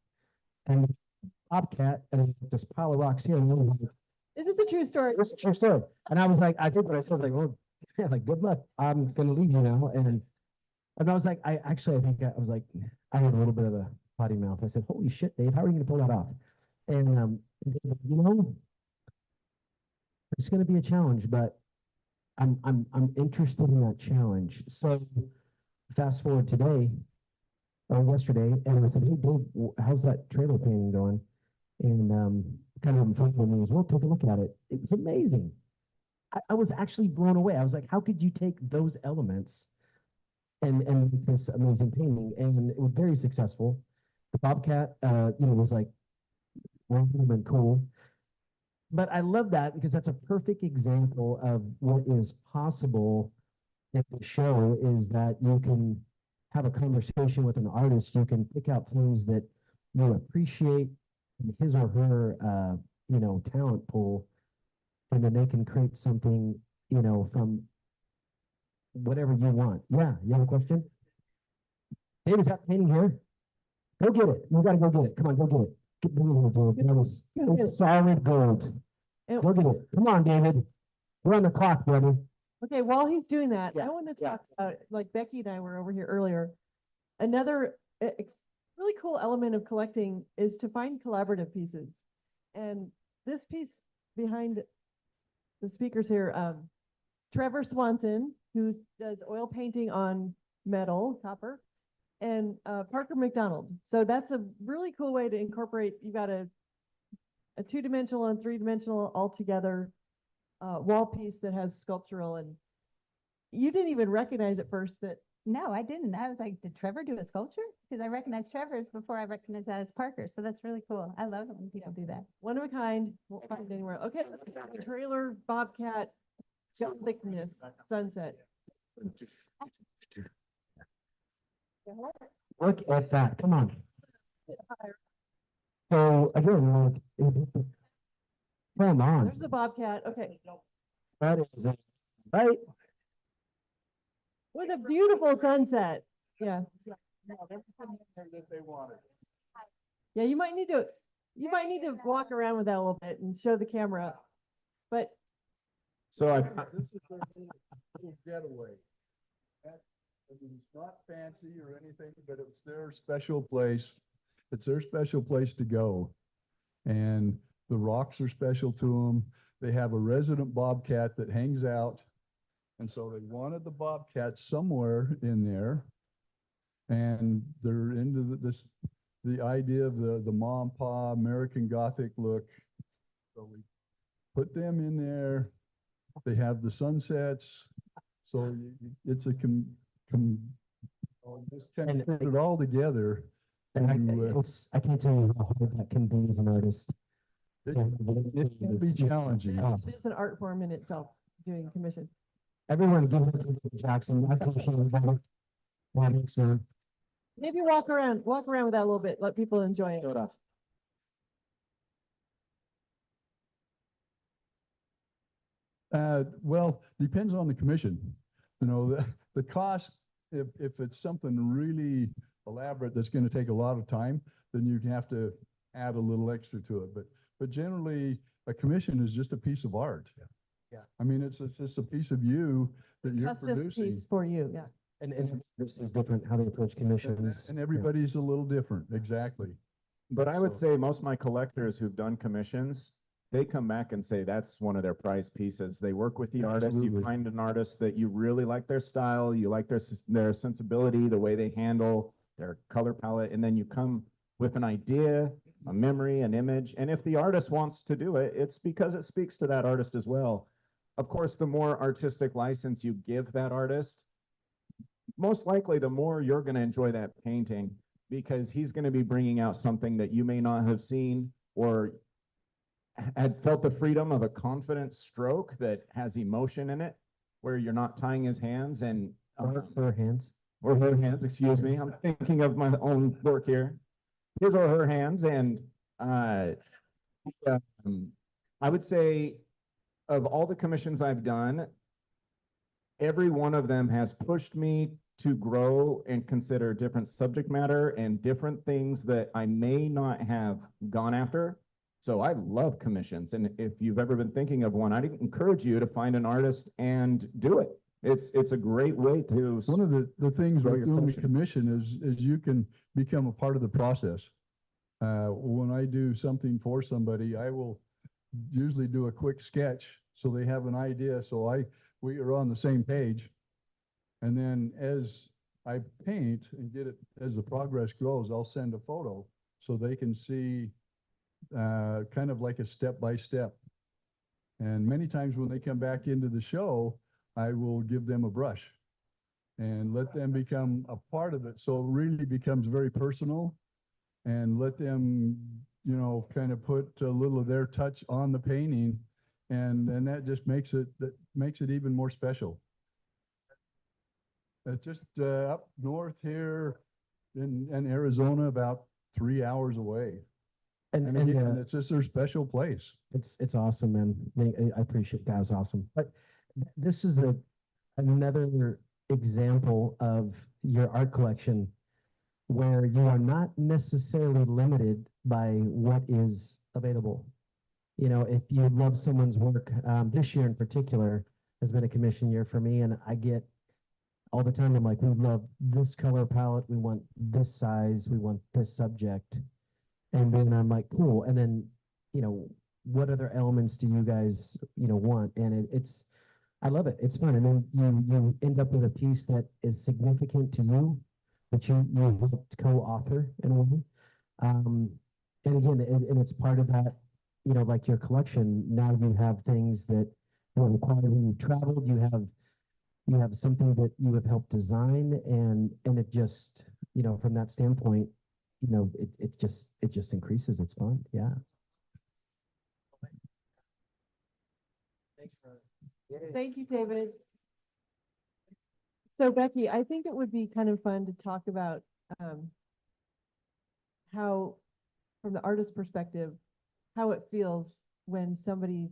and Bobcat and this pile of rocks here. And I was like, is this a true story? it's a true story. And I was like, I think what I said was like, well, yeah, like, good luck. I'm going to leave you now. And I was like, I think I was like, I had a little bit of a potty mouth. I said, holy shit, Dave, how are you going to pull that off? And, it's going to be a challenge, but I'm interested in that challenge. So fast forward today or yesterday, and I said, hey, Dave, how's that trailer painting going? And kind of in front of me was, well, take a look at it. It was amazing. I was actually blown away. I was like, how could you take those elements and make this amazing painting? And it was very successful. The Bobcat, was like random and cool. But I love that because that's a perfect example of what is possible at the show, is that you can have a conversation with an artist. You can pick out things that you appreciate in his or her, talent pool, and then they can create something, from whatever you want. Yeah, you have a question? Dave, is that painting here? Go get it. You gotta go get it. Come on, go get it. Get It's solid gold. Go get it. Come on, David. We're on the clock, brother. Okay, while he's doing that, I Yeah, want to yeah. talk about, like Becky and I were over here earlier. Another really cool element of collecting is to find collaborative pieces. And this piece behind the speakers here, Trevor Swanson, who does oil painting on metal, copper, and Parker McDonald. So that's a really cool way to incorporate, you got a two-dimensional and three-dimensional all together wall piece that has sculptural, and you didn't even recognize at first that. No, I didn't. I was like, did Trevor do a sculpture? Because I recognized Trevor's before I recognized that as Parker. So that's really cool. I love it when people do that. One of a kind, won't find anywhere. Okay, trailer Bobcat thickness sunset. Look at that, come on. So again, like, come on, There's the Bobcat. Okay, that is, right? with a beautiful sunset. Yeah. Yeah, you might need to walk around with that a little bit and show the camera. But So I, This is their little getaway. I mean, it's not fancy or anything, but it's their special place. It's their special place to go. And the rocks are special to them. They have a resident bobcat that hangs out. And so they wanted the bobcat somewhere in there. And they're into the idea of the mom pa American Gothic look. So we put them in there. They have the sunsets. So it's just kind And of put it all together. And to, I can't tell you how hard that can be as an artist. It can be challenging. it's an art form in itself, doing commission. Everyone give it to Jackson. I appreciate it. Thanks, man. Maybe walk around with that a little bit, let people enjoy it. Well, depends on the commission. You know, the cost, if it's something really elaborate that's going to take a lot of time, then you have to add a little extra to it. But generally, a commission is just a piece of art. Yeah. I mean, it's just a piece of you that you're Custom producing. piece for you, yeah. And this is different how they approach commissions. And everybody's a little different, exactly. but I would say most of my collectors who've done commissions, they come back and say that's one of their prize pieces. They work with the artist. You Absolutely. find an artist that you really like their style, you like their sensibility, the way they handle their color palette, and then you come with an idea, a memory, an image. And if the artist wants to do it, it's because it speaks to that artist as well. Of course, the more artistic license you give that artist, most likely the more you're going to enjoy that painting, because he's going to be bringing out something that you may not have seen or had felt the freedom of a confident stroke that has emotion in it, where you're not tying his hands and Her hands. or her hands, excuse me. I'm thinking of my own work here. His or her hands, and I would say of all the commissions I've done, every one of them has pushed me to grow and consider different subject matter and different things that I may not have gone after. So I love commissions. And if you've ever been thinking of one, I'd encourage you to find an artist and do it. It's a great way to. One of the things Grow with your doing the collection. commission is you can become a part of the process. When I do something for somebody, I will usually do a quick sketch so they have an idea. So we are on the same page. And then as I paint and get it, as the progress grows, I'll send a photo so they can see kind of like a step by step. And many times when they come back into the show, I will give them a brush and let them become a part of it. So it really becomes very personal, and let them, you know, kind of put a little of their touch on the painting. And that just makes it even more special. It's just up north here in Arizona, about 3 hours away. And, And and again, it's just their special place. it's awesome, man. I appreciate that. Was awesome. But this is another example of your art collection where you are not necessarily limited by what is available. You know, if you love someone's work, this year in particular, has been a commission year for me, and I get all the time, I'm like, we love this color palette, we want this size, we want this subject. And then I'm like, cool. And then, what other elements do you guys, want? And I love it. It's fun. And then you end up with a piece that is significant to you, that you helped co-author in a way. And again, and it's part of that, like your collection. Now you have things that require when you traveled, you have something that you have helped design, and it just, from that standpoint, it just increases. It's fun. Yeah. Thank you, David. So Becky, I think it would be kind of fun to talk about how, from the artist's perspective, how it feels when somebody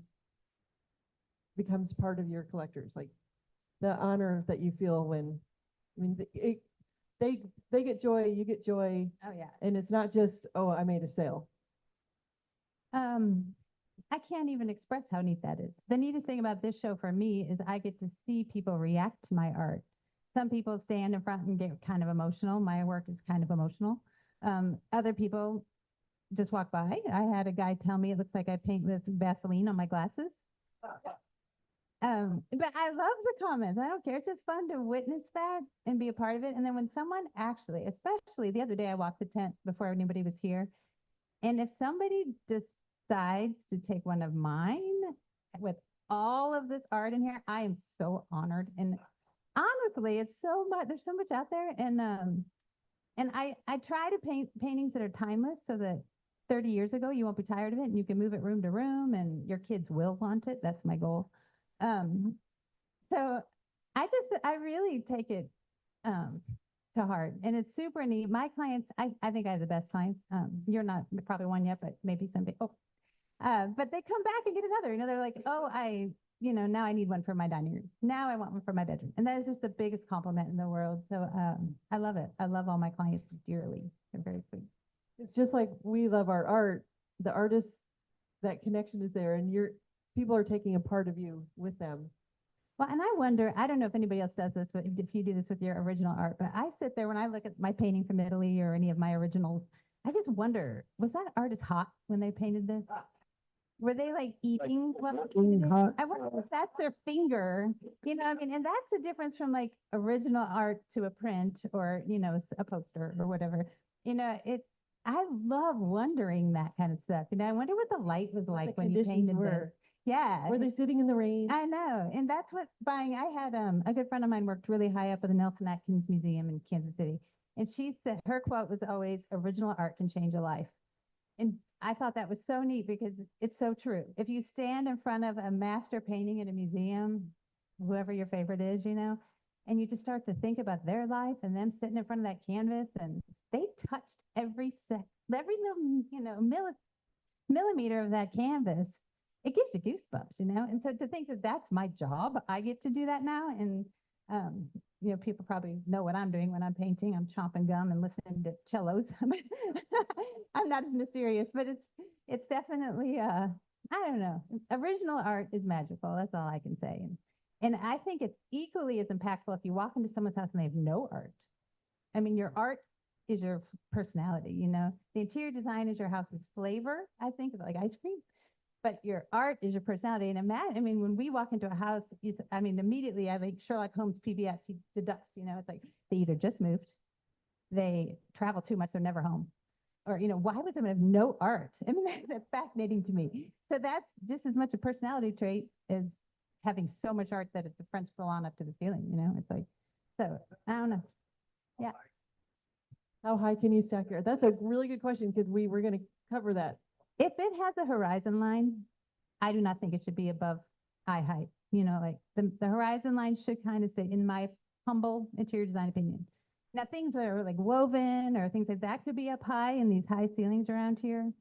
becomes part of your collectors, like the honor that you feel when, they get joy, you get joy, Oh, yeah. and it's not just, oh, I made a sale. I can't even express how neat that is. The neatest thing about this show for me is I get to see people react to my art. Some people stand in front and get kind of emotional. My work is kind of emotional. Other people just walk by. I had a guy tell me it looks like I paint with Vaseline on my glasses. But I love the comments. I don't care. It's just fun to witness that and be a part of it. And then when someone actually, especially the other day, I walked the tent before anybody was here. And if somebody decides to take one of mine with all of this art in here, I am so honored. And honestly, it's so much, there's so much out there. And I try to paint paintings that are timeless so that 30 years ago, you won't be tired of it and you can move it room to room and your kids will want it. That's my goal. So I really take it to heart, and it's super neat. My clients, I think I have the best clients. You're not probably one yet, but maybe someday. Oh, but they come back and get another. They're like, oh, now I need one for my dining room. Now I want one for my bedroom, and that is just the biggest compliment in the world. So I love it. I love all my clients dearly. They're very sweet. It's just like we love our art. The artists, that connection is there, and people are taking a part of you with them. Well, and I wonder, I don't know if anybody else does this, but if you do this with your original art, but I sit there when I look at my painting from Italy or any of my originals, I just wonder, was that artist hot when they painted this? Were they like eating? hot? I wonder if that's their finger, and that's the difference from like original art to a print or, a poster or whatever. I love wondering that kind of stuff. I wonder what the light was What like the when you conditions painted this. were. Yeah. Were they sitting in the rain? I know. And that's what buying. I had a good friend of mine worked really high up at the Nelson Atkins Museum in Kansas City. And she said her quote was always, original art can change a life. And I thought that was so neat because it's so true. If you stand in front of a master painting at a museum, whoever your favorite is, and you just start to think about their life and them sitting in front of that canvas, and they touched every little, millimeter of that canvas. It gives you goosebumps, And so to think that that's my job, I get to do that now. And, people probably know what I'm doing when I'm painting. I'm chomping gum and listening to cellos. I'm not as mysterious, but it's definitely, I don't know. Original art is magical. That's all I can say. And I think it's equally as impactful if you walk into someone's house and they have no art. Your art is your personality, The interior design is your house's flavor, I think, like ice cream. But your art is your personality. And imagine, when we walk into a house, immediately I like Sherlock Holmes PBS, he deducts, it's like they either just moved, they travel too much, they're never home. Or, why would someone have no art? That's fascinating to me. So that's just as much a personality trait as having so much art that it's a French salon up to the ceiling, It's like, so I don't know. Yeah. How high can you stack your? That's a really good question because we were going to cover that. If it has a horizon line, I do not think it should be above eye height. Like the horizon line should kind of stay, in my humble interior design opinion. Now, things that are like woven or things like that could be up high in these high ceilings around here.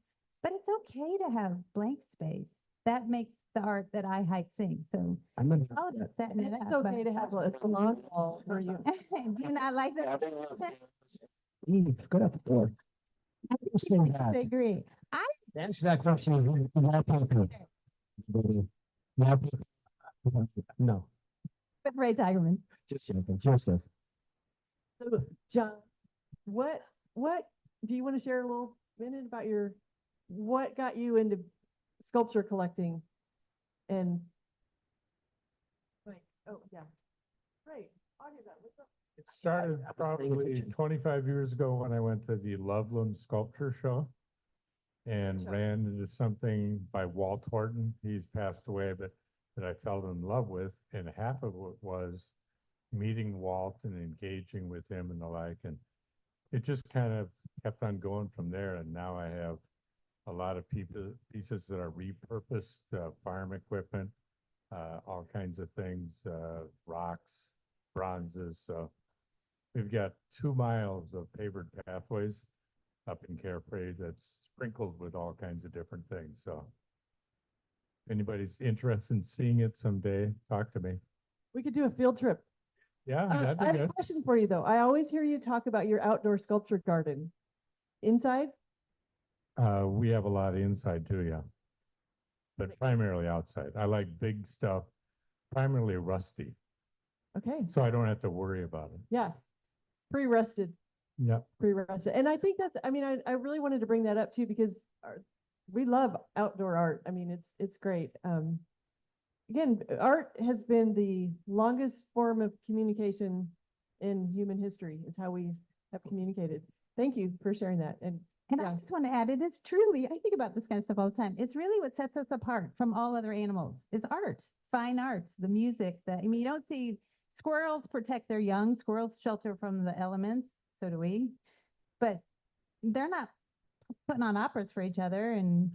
But it's okay to have blank space. That makes the art that eye height sing. So I'm gonna I'll just set it It's up. okay to have a salon wall for you. Do you not like that? Eve, go out the door. I say I that. agree. The answer to that question is wallpaper. Wallpaper. No. With Ray Tigerman. Just joking, just joking. So, John, what, do you want to share a little minute about what got you into sculpture collecting? And like, oh, yeah. Great. Audio that. What's up? It started I was paying probably attention. 25 years ago when I went to the Loveland Sculpture Show and Show. ran into something by Walt Horton. He's passed away, but that I fell in love with. And half of it was meeting Walt and engaging with him and the like. And it just kind of kept on going from there. And now I have a lot of pieces that are repurposed, farm equipment, all kinds of things, rocks, bronzes. So we've got 2 miles of pavered pathways up in Carefree that's sprinkled with all kinds of different things. So if anybody's interested in seeing it someday, talk to me. We could do a field trip. Yeah, I that'd be have a good. question for you though. I always hear you talk about your outdoor sculpture garden. Inside? We have a lot of inside too, yeah. But primarily outside. I like big stuff, primarily rusty, Okay. so I don't have to worry about it. Yeah. Pre-rusted. Yeah. Pre-rusted. And I think that's, I mean, I really wanted to bring that up too, because we love outdoor art. I mean, it's great. Again, art has been the longest form of communication in human history, is how we have communicated. Thank you for sharing that. And And I Yeah. just want to add, it is truly, I think about this kind of stuff all the time. It's really what sets us apart from all other animals is art, fine arts, the music, I mean, you don't see squirrels protect their young, squirrels shelter from the elements, so do we. But they're not putting on operas for each other and,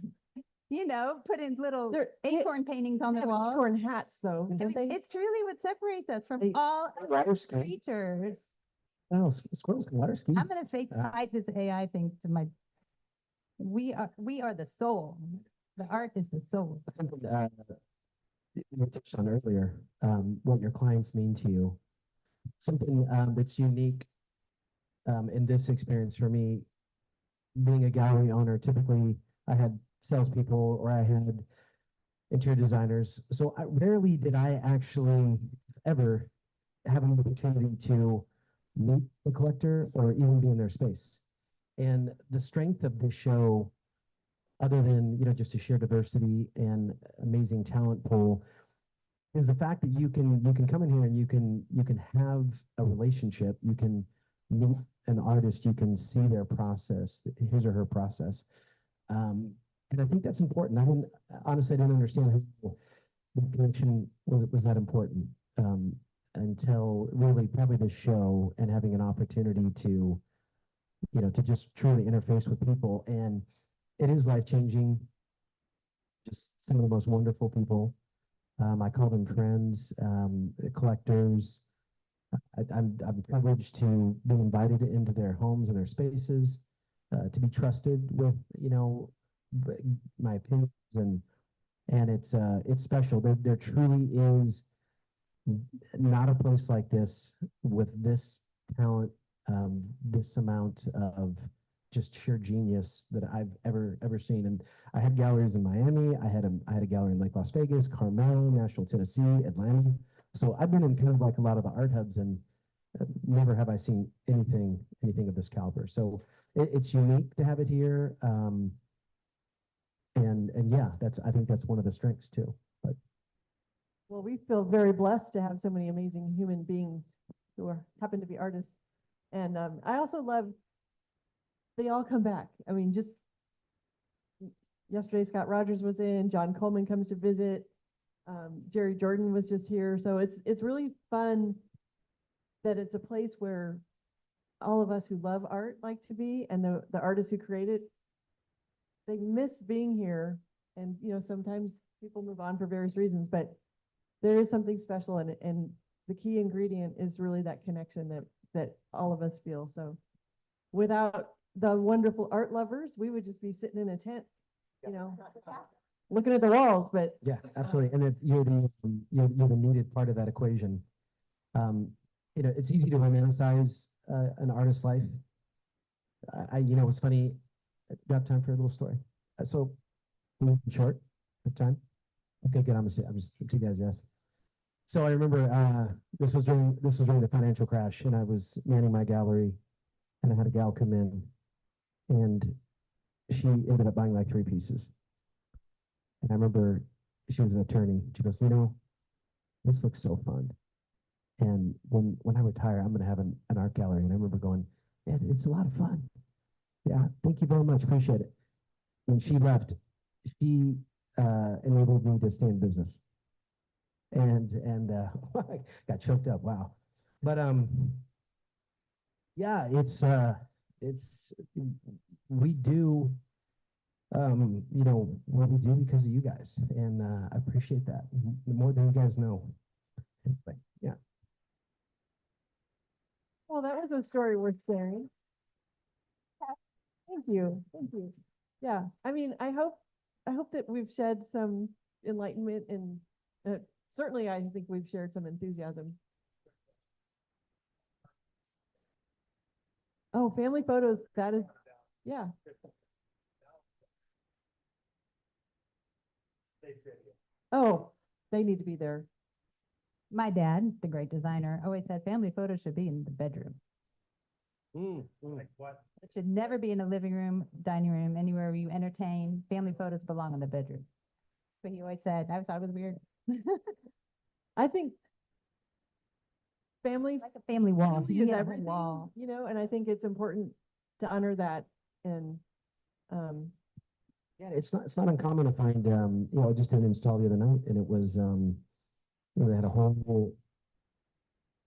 putting little They're- acorn paintings on they their have walls. acorn hats though, don't they? It's truly what separates us from They- all Water other ski. creatures. Oh, squirrels can water ski. I'm gonna fake fight this AI thing to my. We are the soul. The art is the soul. Something you touched on earlier, what your clients mean to you. Something that's unique in this experience for me, being a gallery owner, typically I had salespeople or I had interior designers. So rarely did I actually ever have an opportunity to meet the collector or even be in their space. And the strength of this show, other than just a sheer diversity and amazing talent pool, is the fact that you can come in here and you can have a relationship. You can meet an artist. You can see their process, his or her process, and I think that's important. I didn't understand how the connection was that important until really probably this show and having an opportunity to to just truly interface with people. And it is life-changing. Just some of the most wonderful people. I call them friends, collectors. I'm privileged to be invited into their homes and their spaces, to be trusted with, my opinions, and it's special. There truly is not a place like this with this talent, this amount of just sheer genius that I've ever seen. And I had galleries in Miami. I had a gallery in Lake Las Vegas, Carmel, Nashville, Tennessee, Atlanta. So I've been in kind of like a lot of the art hubs, and never have I seen anything of this caliber. So it's unique to have it here. And yeah, I think that's one of the strengths too. But Well, we feel very blessed to have so many amazing human beings who happen to be artists. And I also love, they all come back. I mean, just yesterday, Scott Rogers was in, John Coleman comes to visit, Jerry Jordan was just here. So it's really fun that it's a place where all of us who love art like to be, and the artists who create it, they miss being here. And, sometimes people move on for various reasons, but there is something special in it. And the key ingredient is really that connection that all of us feel. So without the wonderful art lovers, we would just be sitting in a tent, looking at the walls, but yeah, absolutely. And you're the needed part of that equation. It's easy to romanticize an artist's life. It's funny. Do you have time for a little story? So, short, have time? Okay, good. I'm just to guys, yes. So I remember, this was during the financial crash, and I was manning my gallery, and I had a gal come in, and she ended up buying like 3 pieces. And I remember she was an attorney. She goes, this looks so fun. And when I retire, I'm going to have an art gallery. And I remember going, man, it's a lot of fun. Yeah, thank you very much. Appreciate it. When she left, she enabled me to stay in business. And I got choked up. Wow. But yeah, it's we do what we do because of you guys, and I appreciate that more than you guys know. Anyway, yeah. Well, that was a story worth sharing. Thank you. Thank you. Yeah, I mean, I hope that we've shed some enlightenment and certainly I think we've shared some enthusiasm. Oh, family photos, that is, yeah. Oh, they need to be there. My dad, the great designer, always said family photos should be in the bedroom. It should never be in the living room, dining room, anywhere where you entertain. Family photos belong in the bedroom. But he always said, I thought it was weird. I think family Like a family wall. family You is get a whole everything, wall. and I think it's important to honor that. And Yeah, it's not uncommon to find, I just did an install the other night, and it was, they had a whole,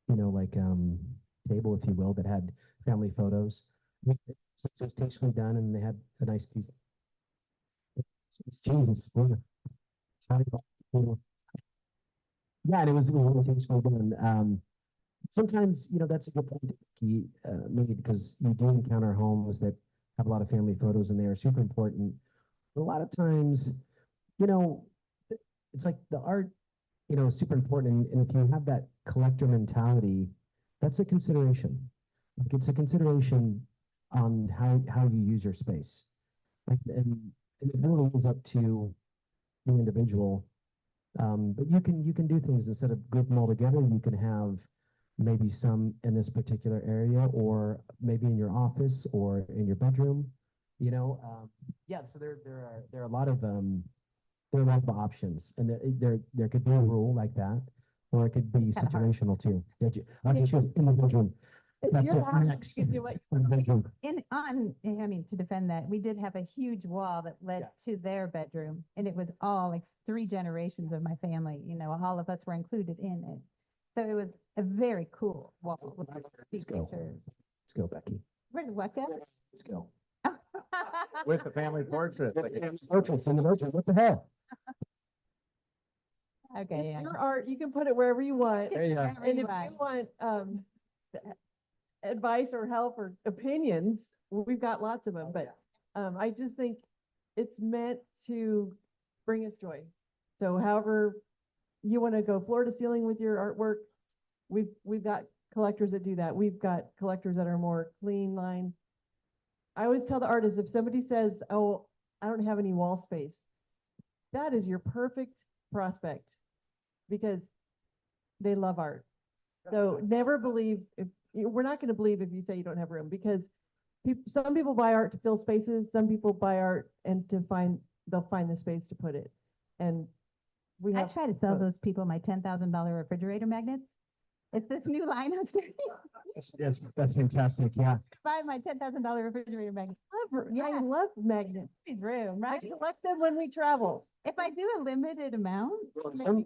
like, table, if you will, that had family photos. It was tastefully done, and they had a nice piece. It's Jesus. Yeah, and it was really tastefully done. Sometimes, that's a good point that Becky made, because you do encounter homes that have a lot of family photos, and they are super important. But a lot of times, it's like the art, is super important. And if you have that collector mentality, that's a consideration. Like, it's a consideration on how you use your space. Like, and it really is up to the individual. But you can do things instead of group them all together. You can have maybe some in this particular area, or maybe in your office or in your bedroom. Yeah. So there are a lot of options, and there could be a rule like that, or it could be Kinda hard. situational too. Okay, she was in the bedroom. it's That's your it. house, Next. you can do what Bedroom. To defend that, we did have a huge wall that led to their bedroom, and it was all like 3 generations of my family, all of us were included in it. So it was a very cool wall with Let's go. pictures. Let's go, Becky. Where did what go? Let's go. With the family portrait. Portraits in the bedroom. What the hell? Okay, it's yeah. your art, you can put it wherever you want. There you go. Wherever And you if you want. want advice or help or opinions, we've got lots of them. But I just think it's meant to bring us joy. So however you want to go floor to ceiling with your artwork, we've got collectors that do that. We've got collectors that are more clean line. I always tell the artists, if somebody says, "Oh, I don't have any wall space," that is your perfect prospect, because they love art. So never believe we're not going to believe if you say you don't have room, because some people buy art to fill spaces. Some people buy art and they'll find the space to put it. And we I have try to sell both. those people my $10,000 refrigerator magnets. It's this new line I'm starting. That's fantastic. Yeah. Buy my $10,000 refrigerator magnet. I Yeah. love magnets. Room, I right? collect them when we travel. If I do a limited amount,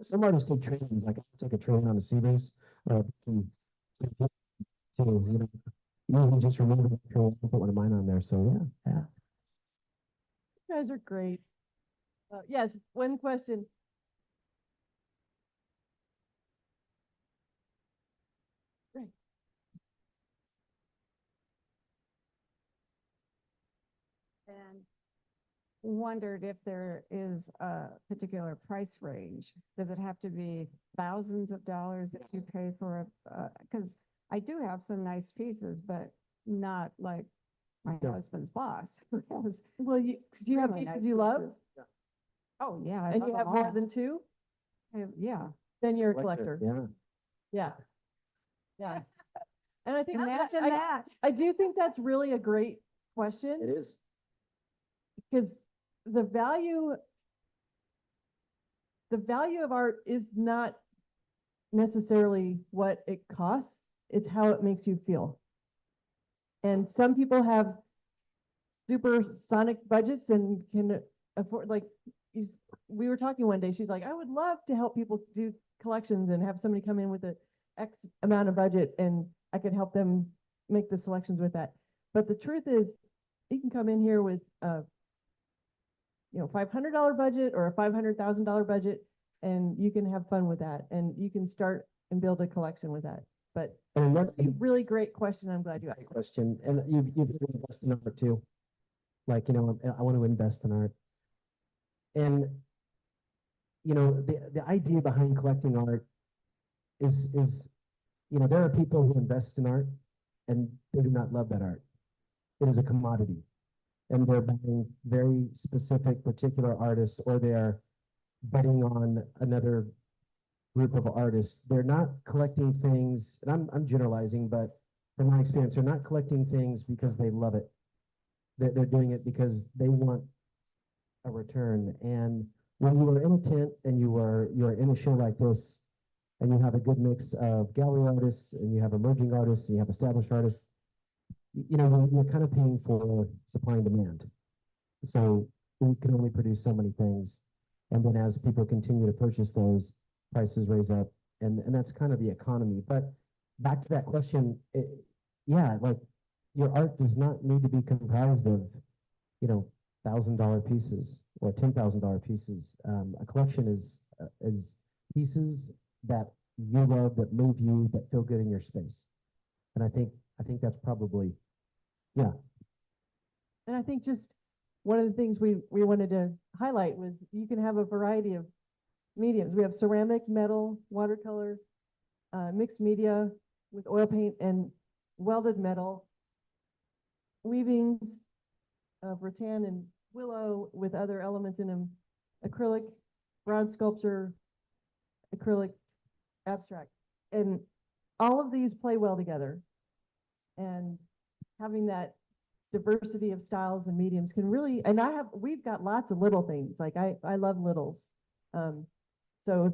Some artists take trains, like I take a train on the Seabreeze, you just remember the train, put one of mine on there. So yeah. You guys are great. Yes, one question. Right. And wondered if there is a particular price range. Does it have to be thousands of dollars that you pay for because I do have some nice pieces, but not like my Yeah. husband's boss who has Well, do you have really pieces nice you love? pieces. Oh, yeah. I And love you have them more all. than 2? Yeah, then you're a collector. Yeah, Yeah. Yeah. And I think, Imagine I- that. I do think that's really a great it question, is. because the value of art is not necessarily what it costs, it's how it makes you feel. And some people have supersonic budgets and can afford, like, we were talking one day, she's like, I would love to help people do collections and have somebody come in with a X amount of budget and I could help them make the selections with that. But the truth is, you can come in here with a $500 budget or a $500,000 budget, and you can have fun with that, and you can start and build a collection with that. But And that's another a really great question. I'm glad you asked. great question, and you've invest in art too. Like, I want to invest in art. And, the idea behind collecting art is, there are people who invest in art and they do not love that art. It is a commodity. And they're buying very specific, particular artists, or they're betting on another group of artists. They're not collecting things, and I'm generalizing, but from my experience, they're not collecting things because they love it. They're doing it because they want a return. And when you are in a tent and you are in a show like this, and you have a good mix of gallery artists, and you have emerging artists, and you have established artists, you're kind of paying for supply and demand. So we can only produce so many things. And then as people continue to purchase those, prices raise up. And that's kind of the economy. But back to that question, like, your art does not need to be comprised of, $1,000 pieces or $10,000 pieces. A collection is pieces that you love, that move you, that feel good in your space. And I think that's probably, yeah. And I think just one of the things we wanted to highlight was you can have a variety of mediums. We have ceramic, metal, watercolor, mixed media with oil paint and welded metal, weavings of rattan and willow with other elements in them, acrylic, bronze sculpture, acrylic, abstract. And all of these play well together. And having that diversity of styles and mediums can really, and we've got lots of little things. Like I love littles. So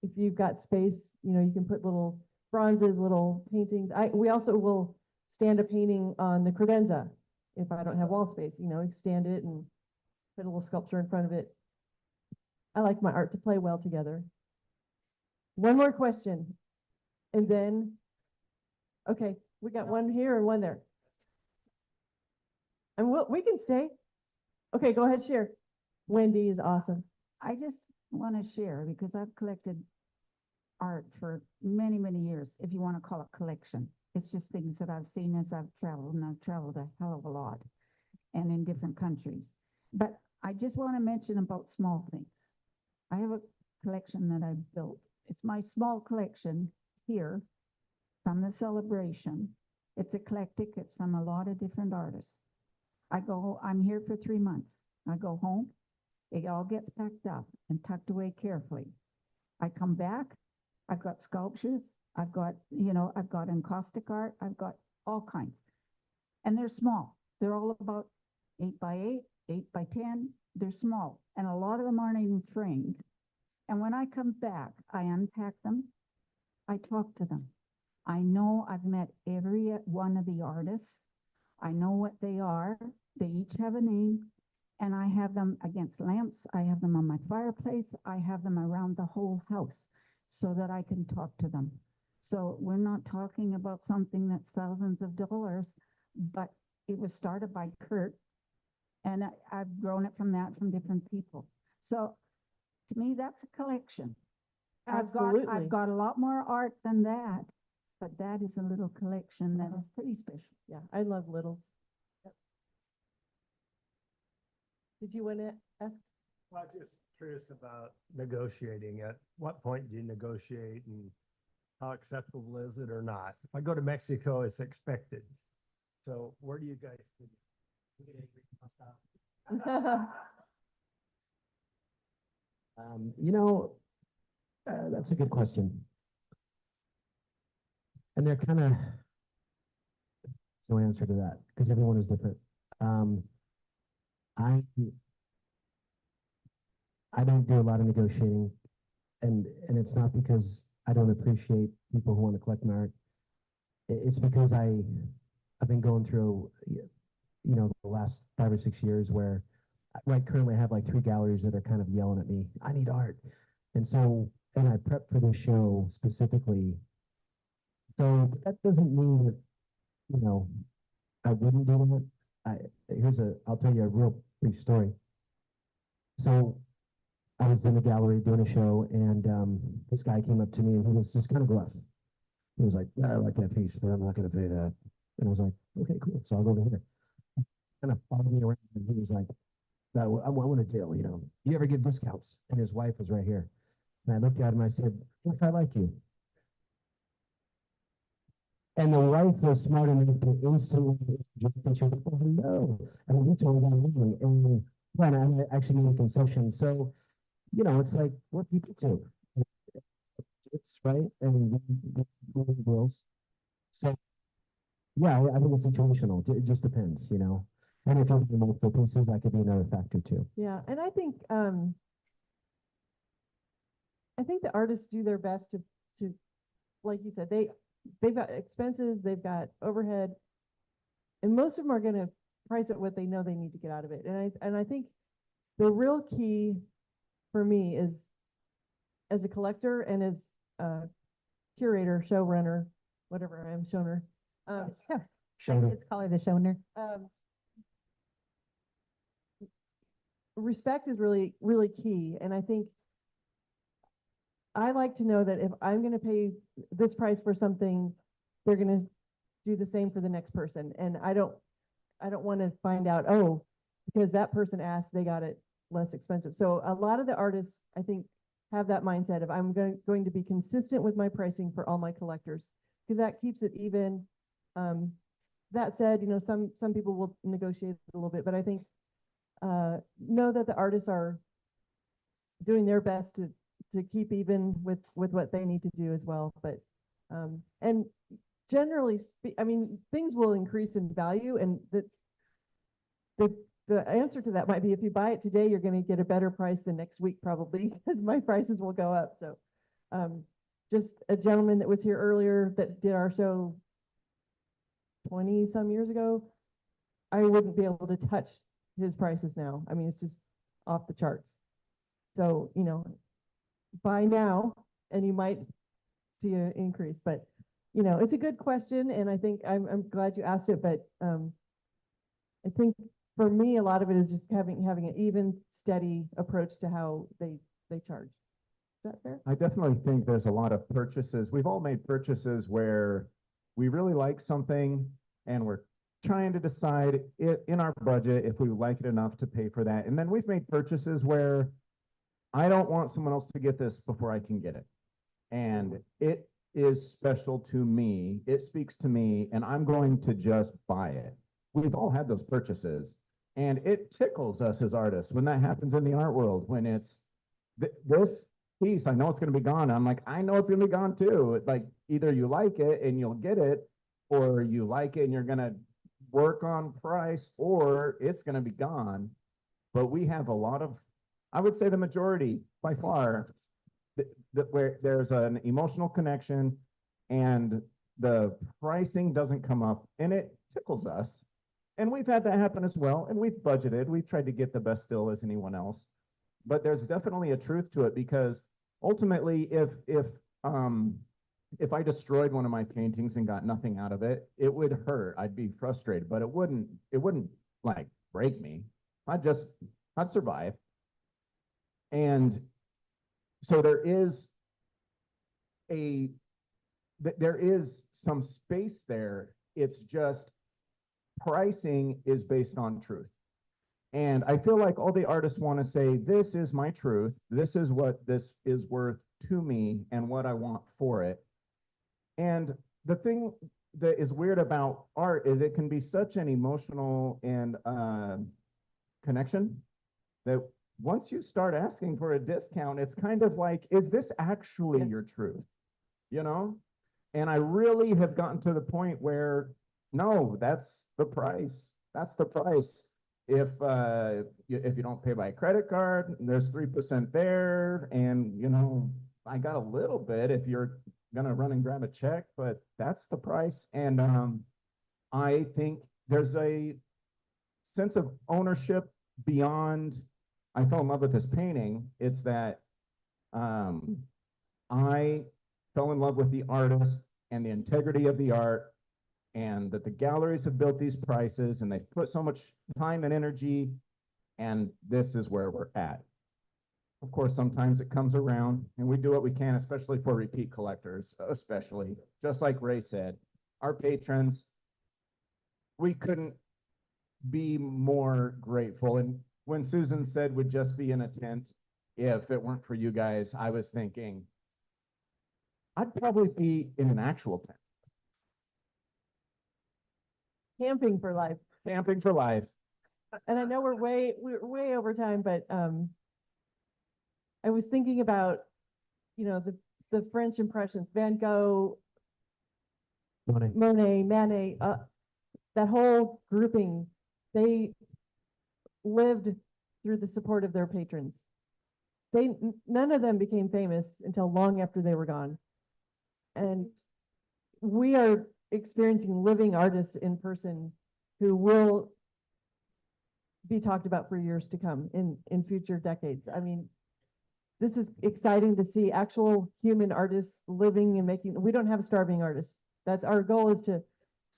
if you've got space, you can put little bronzes, little paintings. We also will stand a painting on the credenza. If I don't have wall space, stand it and put a little sculpture in front of it. I like my art to play well together. One more question. And then, okay, we got one here and one there. And we can stay. Okay, go ahead, share. Wendy is awesome. I just want to share because I've collected art for many, many years, if you want to call it collection. It's just things that I've seen as I've traveled, and I've traveled a hell of a lot and in different countries. But I just want to mention about small things. I have a collection that I've built. It's my small collection here from the celebration. It's eclectic. It's from a lot of different artists. I'm here for 3 months. I go home, it all gets packed up and tucked away carefully. I come back, I've got sculptures, I've got encaustic art, I've got all kinds. And they're small. They're all about 8 by 8, 8 by 10. They're small. And a lot of them aren't even framed. And when I come back, I unpack them. I talk to them. I know I've met every one of the artists. I know what they are. They each have a name. And I have them against lamps. I have them on my fireplace. I have them around the whole house so that I can talk to them. So we're not talking about something that's thousands of dollars, but it was started by Kurt. And I've grown it from different people. So to me, that's a collection. Absolutely. I've got a lot more art than that, but that is a little collection that is pretty special. Yeah, I love littles. Yep. Did you want to ask? Well, I'm just curious about negotiating. At what point do you negotiate, and how acceptable is it or not? If I go to Mexico, it's expected. So where do you guys? That's a good question. And they're kind of, no answer to that because everyone is different. I I don't do a lot of negotiating, and it's not because I don't appreciate people who want to collect merit. It's because I've been going through the last 5 or 6 years where right currently I have like 3 galleries that are kind of yelling at me, I need art. And I prepped for this show specifically. So that doesn't mean that, I wouldn't do that. I'll tell you a real brief story. So I was in the gallery doing a show, and this guy came up to me, and he was just kind of gruff. He was like, I like that piece, but I'm not going to pay that. And I was like, okay, cool. So I'll go over here. Kind of followed me around, and he was like, I want a deal, you ever give discounts? And his wife was right here. And I looked at him, I said, look, I like you. And the wife was smart enough to instantly interject, and she was like, oh, no. And we totally got along. And when I actually made a concession. So, it's like what people do. It's right. And we girls. So, yeah, I think it's situational. It just depends, And if you're doing multiple pieces, that could be another factor too. Yeah, and I think the artists do their best to like you said, they've got expenses, they've got overhead, and most of them are going to price it what they know they need to get out of it. And I think the real key for me is, as a collector and as a curator, showrunner, whatever I am, showner. Let's call her the showner. Respect is really, really key. And I think I like to know that if I'm going to pay this price for something, they're going to do the same for the next person. And I don't want to find out, oh, because that person asked, they got it less expensive. So a lot of the artists, I think, have that mindset of I'm going to be consistent with my pricing for all my collectors, because that keeps it even. That said, some people will negotiate a little bit, but I think know that the artists are doing their best to keep even with what they need to do as well. But and generally, things will increase in value, and the answer to that might be if you buy it today, you're going to get a better price the next week probably, because my prices will go up. So just a gentleman that was here earlier that did our show 20 some years ago, I wouldn't be able to touch his prices now. It's just off the charts. So, buy now and you might see an increase, but it's a good question. And I think I'm glad you asked it, but I think for me, a lot of it is just having an even, steady approach to how they charge. Is that fair? I definitely think there's a lot of purchases. We've all made purchases where we really like something and we're trying to decide in our budget if we like it enough to pay for that. And then we've made purchases where I don't want someone else to get this before I can get it. And it is special to me. It speaks to me, and I'm going to just buy it. We've all had those purchases, and it tickles us as artists when that happens in the art world, when it's this piece, I know it's going to be gone. I'm like, I know it's going to be gone too. Like, either you like it and you'll get it, or you like it and you're going to work on price, or it's going to be gone. But we have a lot of, I would say the majority by far, where there's an emotional connection and the pricing doesn't come up and it tickles us. And we've had that happen as well. And we've budgeted, we've tried to get the best deal as anyone else. But there's definitely a truth to it, because ultimately, if I destroyed one of my paintings and got nothing out of it, it would hurt. I'd be frustrated, but it wouldn't like break me. I'd survive. And so there is some space there. It's just pricing is based on truth. And I feel like all the artists want to say, this is my truth. This is what this is worth to me and what I want for it. And the thing that is weird about art is it can be such an emotional and connection that once you start asking for a discount, it's kind of like, is this actually your truth? You know? And I really have gotten to the point where, no, that's the price. That's the price. If if you don't pay by credit card, there's 3% there, and you know, I got a little bit if you're gonna run and grab a check, but that's the price. And I think there's a sense of ownership beyond, I fell in love with this painting. It's that I fell in love with the artist and the integrity of the art, and that the galleries have built these prices and they've put so much time and energy, and this is where we're at. Of course, sometimes it comes around and we do what we can, especially for repeat collectors, especially, just like Ray said, our patrons, we couldn't be more grateful. And when Susan said would just be in a tent, if it weren't for you guys, I was thinking, I'd probably be in an actual tent. Camping for life. Camping for life. And I know we're way over time, but I was thinking about, you know, the French impressions, Van Gogh, Monet, Manet, that whole grouping, they lived through the support of their patrons. None of them became famous until long after they were gone. And we are experiencing living artists in person who will be talked about for years to come in future decades. I mean, this is exciting to see actual human artists living and making. We don't have starving artists. That's our goal, is to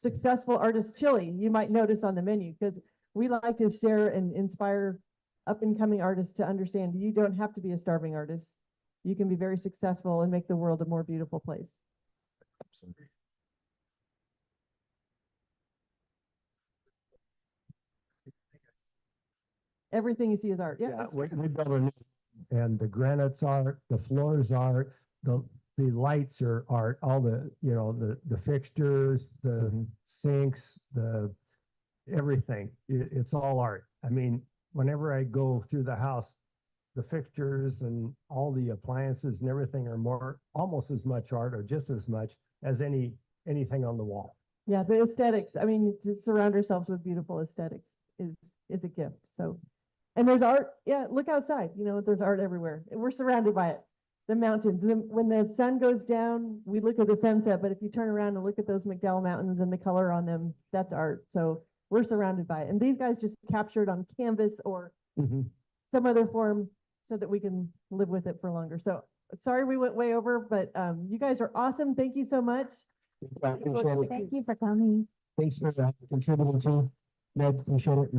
successful artist chili. You might notice on the menu, because we like to share and inspire up and coming artists to understand you don't have to be a starving artist. You can be very successful and make the world a more beautiful place. Absolutely. Everything you see is art. Yeah. Yeah, we built a new, and the granite's art, the floors art, the lights are art, all the, you know, the fixtures, the sinks, the everything. It's all art. I mean, whenever I go through the house, the fixtures and all the appliances and everything are almost as much art, or just as much as anything on the wall. Yeah, the aesthetics. I mean, to surround ourselves with beautiful aesthetics is a gift. So, and there's art. Yeah, look outside. You know, there's art everywhere. We're surrounded by it. The mountains. When the sun goes down, we look at the sunset. But if you turn around and look at those McDowell Mountains and the color on them, that's art. So we're surrounded by it. And these guys just captured on canvas or some other form so that we can live with it for longer. So sorry we went way over, but you guys are awesome. Thank you so much. I appreciate it. Thank you for coming. Thanks for contributing to. Ned, appreciate it.